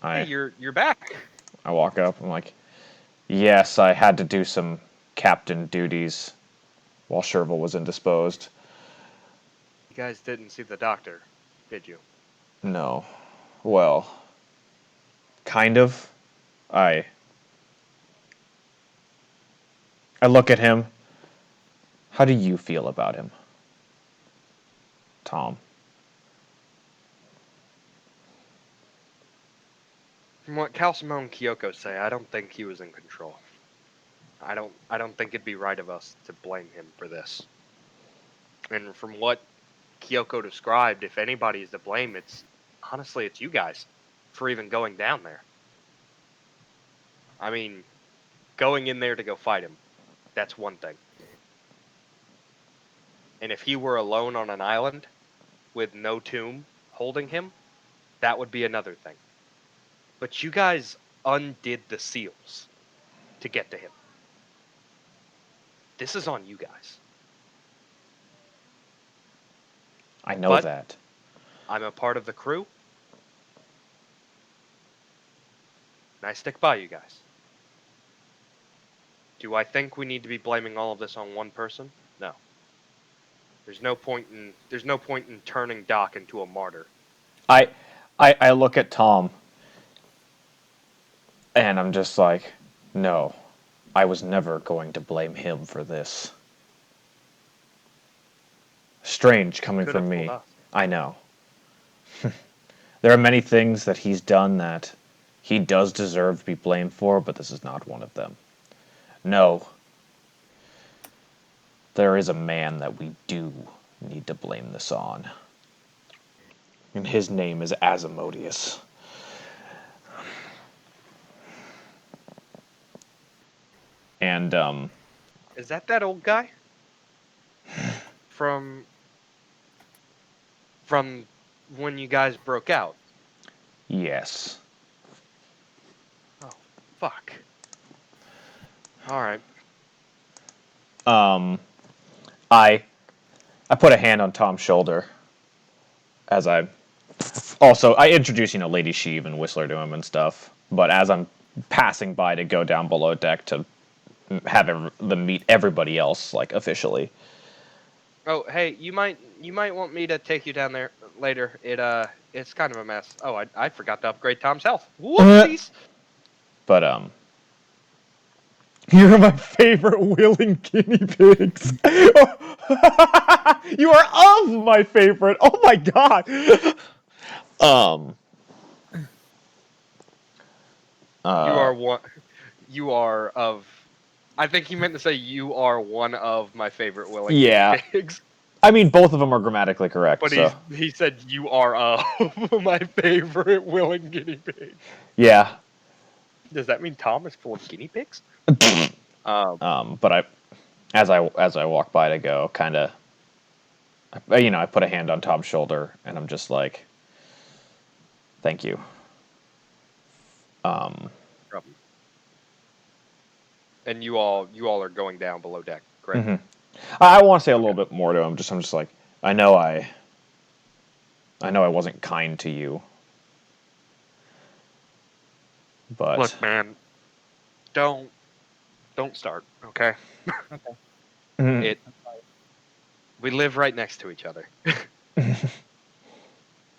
Hey, you're back. I walk up. I'm like, yes, I had to do some captain duties while Chervil was indisposed. You guys didn't see the doctor, did you? No. Well, kind of. I look at him. How do you feel about him, Tom? From what Calcimo and Kyoko say, I don't think he was in control. I don't think it'd be right of us to blame him for this. And from what Kyoko described, if anybody is to blame, it's you guys for even going down there. I mean, going in there to go fight him, that's one thing. And if he were alone on an island with no tomb holding him, that would be another thing. But you guys undid the seals to get to him. This is on you guys. I know that. I'm a part of the crew. And I stick by you guys. Do I think we need to be blaming all of this on one person? No. There's no point in turning Doc into a martyr. I look at Tom and I'm just like, no. I was never going to blame him for this. Strange coming Could have from me. told us. I know. There are many things that he's done that he does deserve to be blamed for, but this is not one of them. No. There is a man that we do need to blame this on. And his name is Asimodeus. And, Is that old guy? From when you guys broke out? yes. Fuck. Alright. I put a hand on Tom's shoulder as I introduce, Lady Sheev and Whistler to him and stuff. But as I'm passing by to go down below deck to have them meet everybody else, like, officially. Oh, hey, you might want me to take you down there later. It's kind of a mess. Oh, I forgot to upgrade Tom's health. Whoopsies! But, you're my favorite willing guinea pigs. You are of my favorite. Oh my god. You are one. You are of. I think he meant to say you are one of my favorite willing guinea pigs. I mean, both of them are grammatically correct. But so. he said you are of my favorite willing guinea pig. Yeah. Does that mean Tom is full of guinea pigs? But as I walk by to go, kind of, I put a hand on Tom's shoulder and I'm just like, thank you. And you all are going down below deck, correct? Mm-hmm. I want to say a little bit more to him. I'm just like, I know I wasn't kind to you, but Look, man, don't start, okay? Okay. We live right next to each other.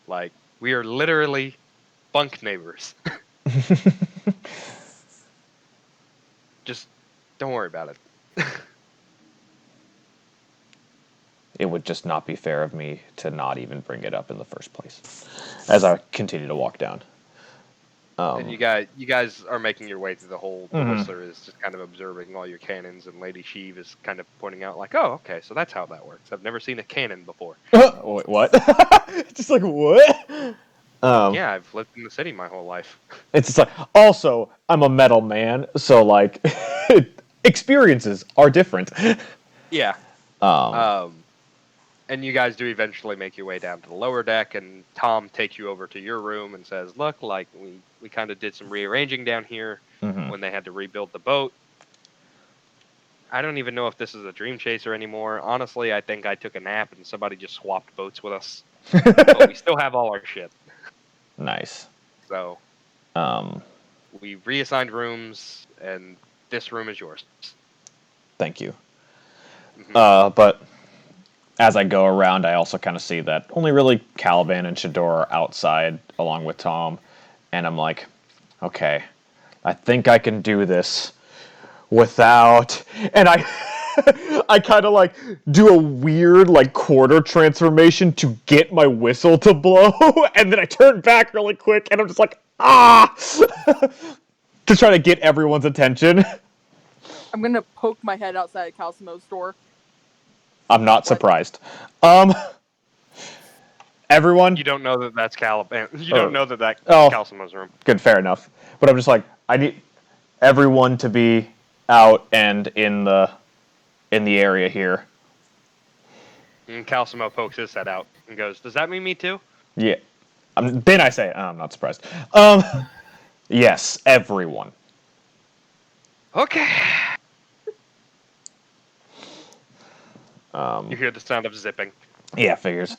Like, we are literally bunk neighbors. Just don't worry about it. it would just not be fair of me to not even bring it up in the first place. As I continue to walk down. And you guys are making your way through the whole. The Mhm. Whistler is just kind of observing all your cannons, and Lady Sheev is kind of pointing out, like, "Oh, okay, so that's how that works. I've never seen a cannon before." Wait, what? Just like, what? Yeah, I've lived in the city my whole life. It's just like, also, I'm a metal man, so, like, experiences are different. Yeah. And you guys do eventually make your way down to the lower deck, and Tom takes you over to your room and says, "Look, like, we kind of did some rearranging down here when they had to rebuild the boat. I don't even know if this is a Dreamchaser anymore. Honestly, I think I took a nap and somebody just swapped boats with us. But we still have all our shit. Nice. So, we reassigned rooms, and this room is yours." Thank you. Mhm. But as I go around, I also kind of see that only really Caliban and Shador are outside along with Tom. And I'm like, okay, I think I can do this without... And I I kind of like do a weird like quarter transformation to get my whistle to blow. And then I turn back really quick and I'm just like, ah! To try to get everyone's attention. I'm gonna poke my head outside of Calsimo's door. I'm not surprised. Everyone. You don't know that that's Caliban. You don't know that that's Oh. Calsimo's room. Good, fair enough. But I'm just like, I need everyone to be out and in the area here. And Calsimo pokes his head out and goes, "Does that mean me too?" Yeah. Then I say, I'm not surprised. Yes, everyone. Okay. Um, You hear the sound of zipping. Yeah, figures.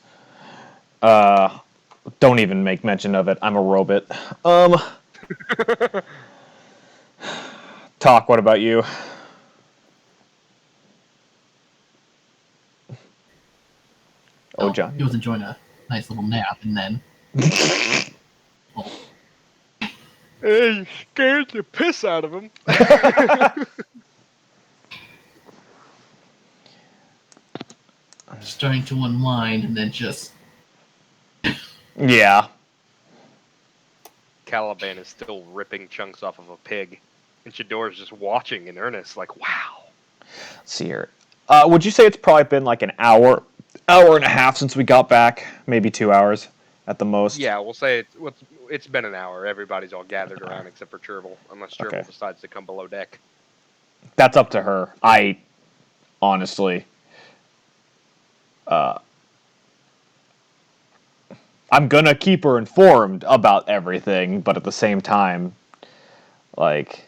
Don't even make mention of it. I'm a robot. Talk, what about you? Oh, John. He was enjoying a nice little nap, and then Hey, you scared the piss out of him. starting to unwind, and then just Yeah. Caliban is still ripping chunks off of a pig, and Shador's just watching in earnest, like, wow. Let's see here. Would you say it's probably been like an hour and a half since we got back? Maybe 2 hours at the most? Yeah, we'll say it's been an hour. Everybody's all gathered around except for Chervil, unless Chervil Okay. decides to come below deck. That's up to her. I, honestly... I'm gonna keep her informed about everything, but at the same time, like...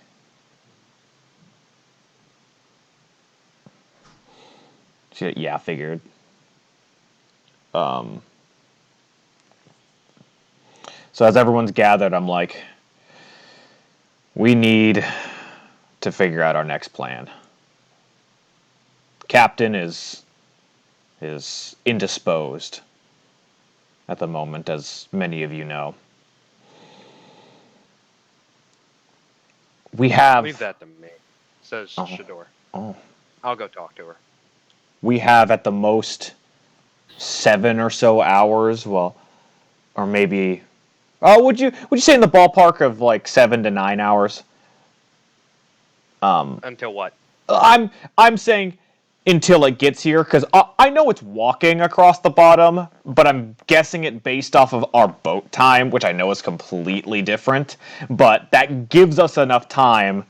Yeah, figured. So as everyone's gathered, I'm like, we need to figure out our next plan. Captain is indisposed at the moment, as many of you know. We have... Leave that to me, says Shador. Oh. I'll go talk to her. We have at the most 7 or so hours, well, or maybe... Oh, would you say in the ballpark of like 7 to 9 hours? Until what? I'm saying until it gets here, because I know it's walking across the bottom, but I'm guessing it based off of our boat time, which I know is completely different, but that gives us enough time.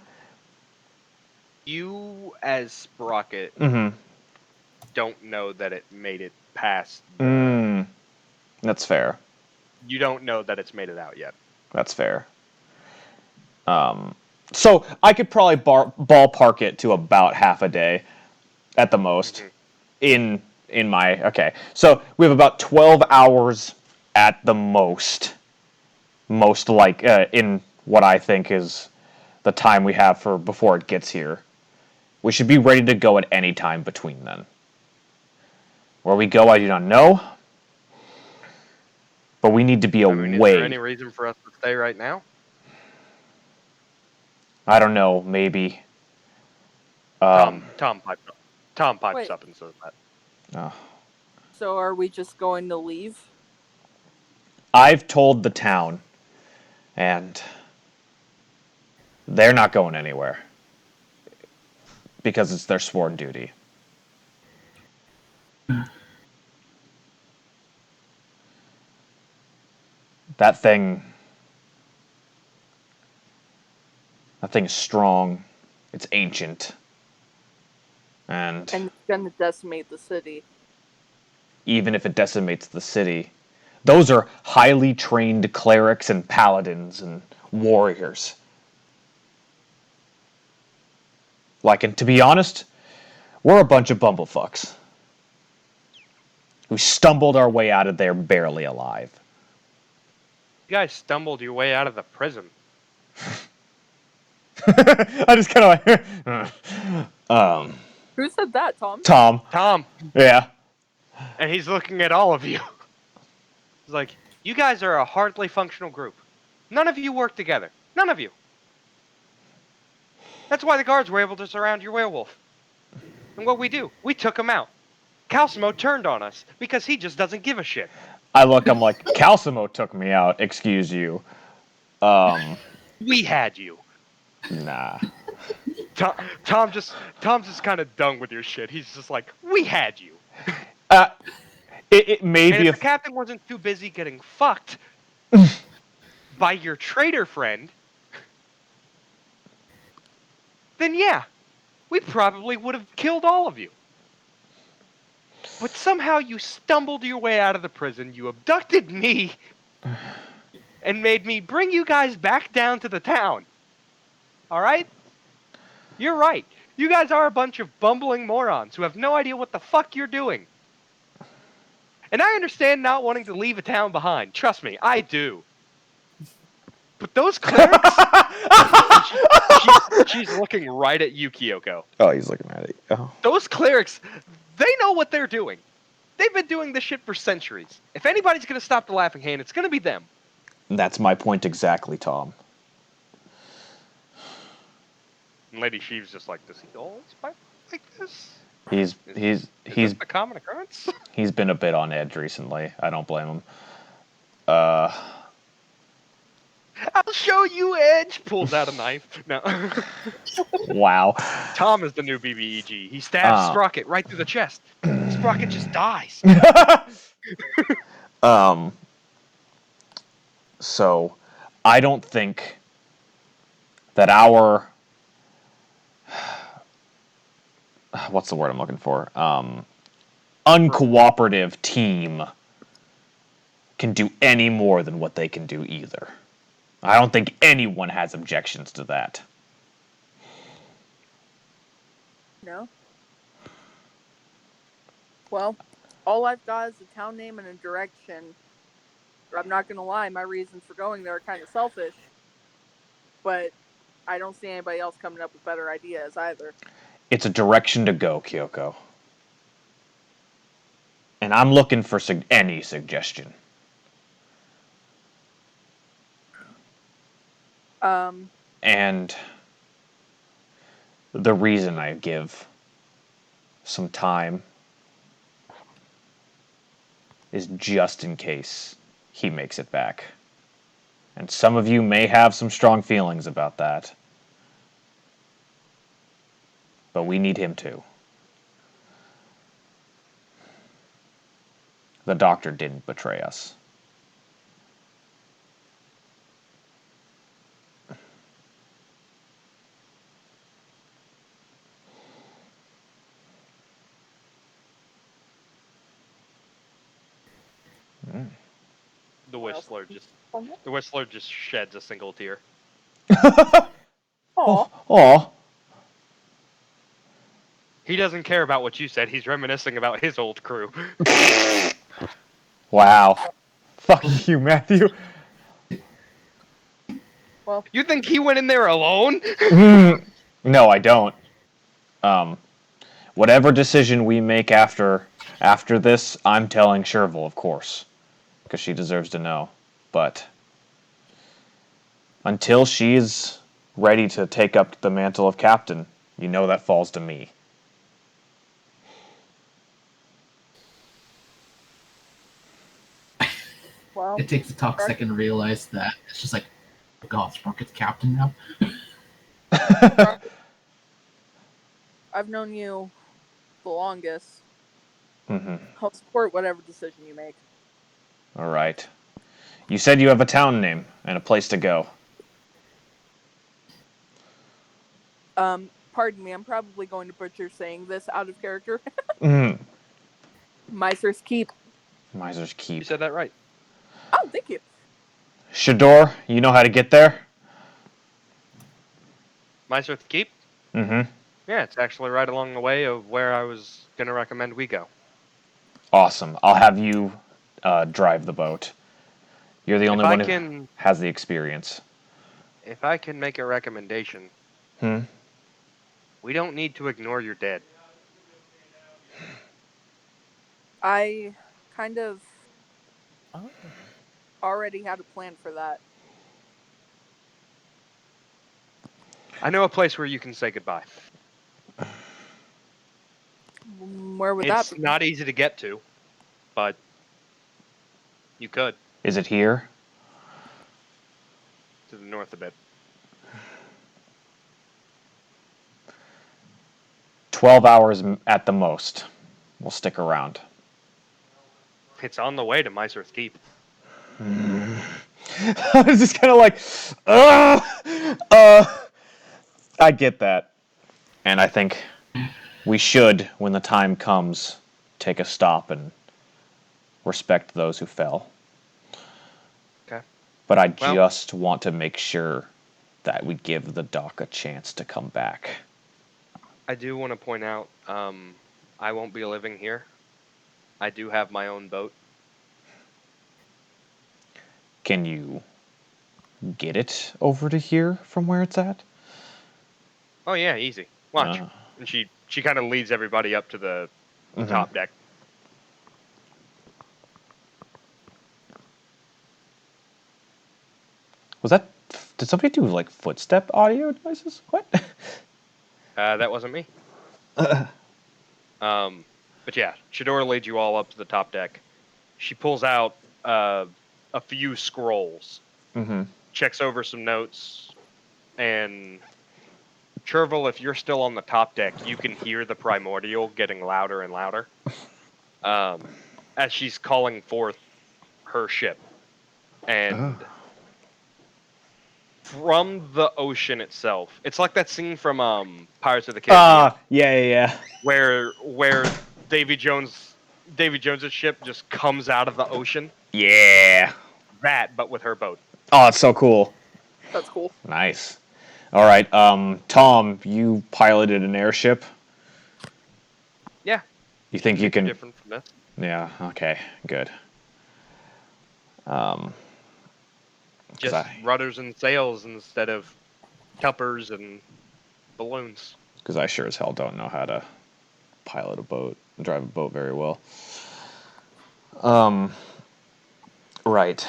You, as Sprocket, don't know that it made it past. That's fair. You don't know that it's made it out yet. That's fair. So I could probably ballpark it to about half a day at the most. In my... Okay. So we have about 12 hours at the most. Most like in what I think is the time we have for before it gets here. We should be ready to go at any time between then. Where we go, I do not know. But we need to be away. Is there any reason for us to stay right now? I don't know, maybe. Tom pipes up and says that. So are we just going to leave? I've told the town, and they're not going anywhere. Because it's their sworn duty. That thing is strong. It's ancient. And it's going to decimate the city. Even if it decimates the city, those are highly trained clerics and paladins and warriors. Like, and to be honest, we're a bunch of bumblefucks who stumbled our way out of there barely alive. You guys stumbled your way out of the prison. I just kind of like... Who said that, Tom? Tom. Yeah. And he's looking at all of you. He's like, you guys are a hardly functional group. None of you work together. None of you. That's why the guards were able to surround your werewolf. And what we do, we took him out. Calcimo turned on us because he just doesn't give a shit. I'm like, Calcimo took me out, excuse you. We had you. Nah. Tom's just kind of done with your shit. He's just like, we had you. It may and be if the captain wasn't too busy getting fucked by your traitor friend, then yeah, we probably would have killed all of you. But somehow you stumbled your way out of the prison, you abducted me, and made me bring you guys back down to the town. Alright? You're right. You guys are a bunch of bumbling morons who have no idea what the fuck you're doing. And I understand not wanting to leave a town behind. Trust me, I do. But those clerics... she's looking right at you, Kyoko. Oh, he's looking at it. Oh. Those clerics, they know what they're doing. They've been doing this shit for centuries. If anybody's going to stop the Laughing Hand, it's going to be them. That's my point exactly, Tom. And Lady Sheev's just like, does he always fight like this? He's Is this a common occurrence? he's been a bit on edge recently. I don't blame him. I'll show you Edge. Pulls out a knife. No. Wow. Tom is the new BBEG. He stabs Sprocket right through the chest. Sprocket just dies. So, I don't think that our what's the word I'm looking for? Uncooperative team can do any more than what they can do either. I don't think anyone has objections to that. No. Well, all I've got is a town name and a direction. I'm not gonna lie, my reasons for going there are kind of selfish. But I don't see anybody else coming up with better ideas either. It's a direction to go, Kyoko. And I'm looking for any suggestion. And the reason I give some time is just in case he makes it back. And some of you may have some strong feelings about that. But we need him too. The doctor didn't betray us. The Whistler just sheds a single tear. Aw. He doesn't care about what you said. He's reminiscing about his old crew. Wow. Fuck you, Matthew. Well, You think he went in there alone? No, I don't. Whatever decision we make after this, I'm telling Chervil, of course, because she deserves to know. But until she's ready to take up the mantle of captain, you know that falls to me. well, It takes a talk second to realize that it's just like, oh God, Sprocket's captain now. I've known you the longest. Mm-hmm. I'll support whatever decision you make. All right. You said you have a town name and a place to go. Pardon me, I'm probably going to butcher saying this out of character. Mm. Miser's Keep. Miser's You Keep. said that right. Oh, thank you. Shador, you know how to get there? Miser's Keep? Mm-hmm. Yeah, it's actually right along the way of where I was going to recommend we go. Awesome. I'll have you drive the boat. You're the only one who has the experience. If I can make a recommendation, we don't need to ignore your dead. I kind of already had a plan for that. I know a place where you can say goodbye. Where would that be? It's not easy to get to, but you could. Is it here? To the north a bit. 12 hours at the most. We'll stick around. It's on the way to Miser's Keep. I was just kind of like, I get that. And I think we should, when the time comes, take a stop and respect those who fell. Okay. But I just want to make sure that we give the doc a chance to come back. I do want to point out, I won't be living here. I do have my own boat. Can you get it over to here from where it's at? Oh yeah, easy. Watch. And she kind of leads everybody up to the top deck. Was that? Did somebody do like footstep audio devices? What? That wasn't me. But yeah, Chidora leads you all up to the top deck. She pulls out a few scrolls, checks over some notes, and Chervil, if you're still on the top deck, you can hear the primordial getting louder and louder as she's calling forth her ship. And from the ocean itself, it's like that scene from Pirates of the Caribbean. Yeah. Where Davy Jones's ship just comes out of the ocean. Yeah. That, but with her boat. Oh, it's so cool. That's cool. Nice. All right, Tom, you piloted an airship. Yeah. You think you can? Different from this? Yeah. Okay. Good. Just rudders and sails instead of cuppers and balloons. Because I sure as hell don't know how to pilot a boat, drive a boat very well. Right.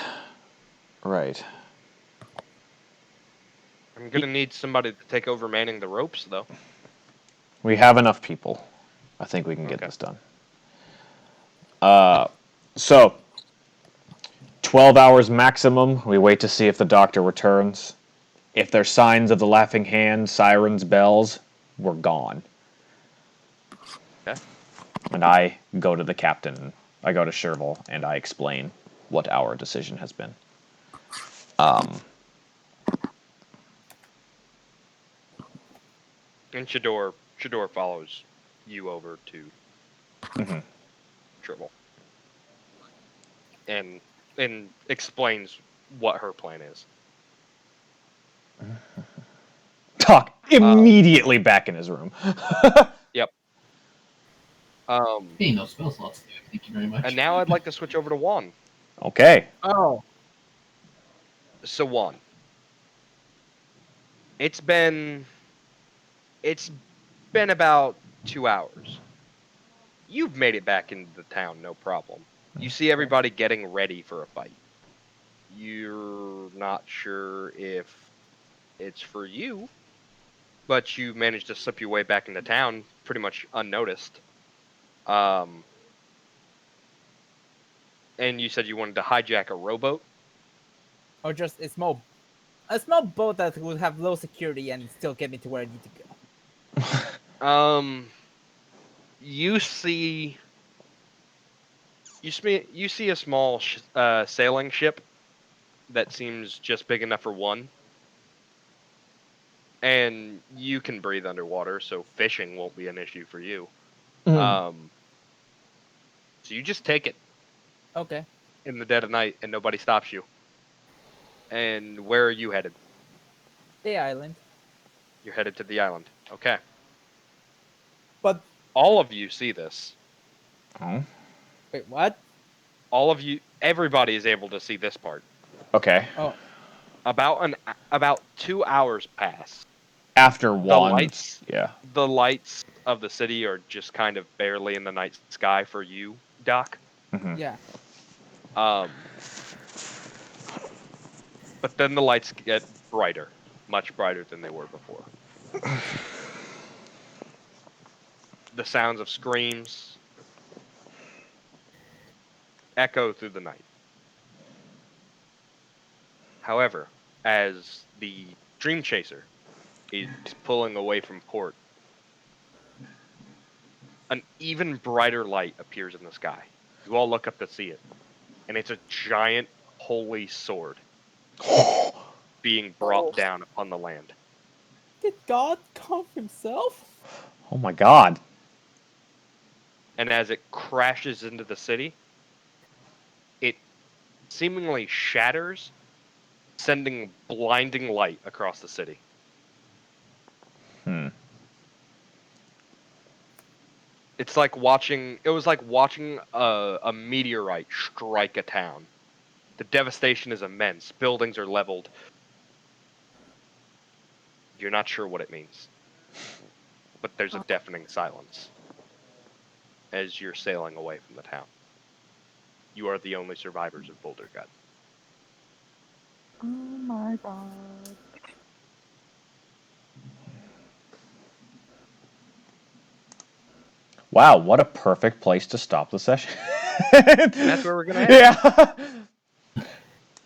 I'm gonna need somebody to take over manning the ropes, though. We have enough people. I think we can get this done. So, 12 hours maximum. We wait to see if the doctor returns. If there's signs of the laughing hand, sirens, bells, we're gone. Okay. And I go to the captain. I go to Chervil, and I explain what our decision has been. And Shador follows you over to Chervil. And explains what her plan is. Talk immediately back in his room. Yep. Hey, no spell slots there. Thank you very much. And now I'd like to switch over to Juan. Okay. Oh. So Juan, it's been about 2 hours. You've made it back into the town, no problem. You see everybody getting ready for a fight. You're not sure if it's for you, but you managed to slip your way back into town pretty much unnoticed. And you said you wanted to hijack a rowboat? Or just a small boat that would have low security and still get me to where I need to go. You see a small sailing ship that seems just big enough for one, and you can breathe underwater, so fishing won't be an issue for you. So you just take it Okay. in the dead of night, and nobody stops you. And where are you headed? The island. You're headed to the island. Okay. But All of you see this. Oh. wait, what? All of you, everybody is able to see this part. Okay. Oh. About 2 hours pass. After one. The lights of the city are just kind of barely in the night sky for you, Doc. Yeah. But then the lights get brighter, much brighter than they were before. The sounds of screams echo through the night. However, as the Dreamchaser is pulling away from port, an even brighter light appears in the sky. You all look up to see it, and it's a giant holy sword being brought down upon the land. Did God come himself? Oh my god. And as it crashes into the city, it seemingly shatters, sending blinding light across the city. It was like watching a meteorite strike a town. The devastation is immense. Buildings are leveled. You're not sure what it means. But there's a deafening silence as you're sailing away from the town. You are the only survivors of Boulder Gut. Oh my god. Wow, what a perfect place to stop the session. And that's where we're gonna end. Yeah.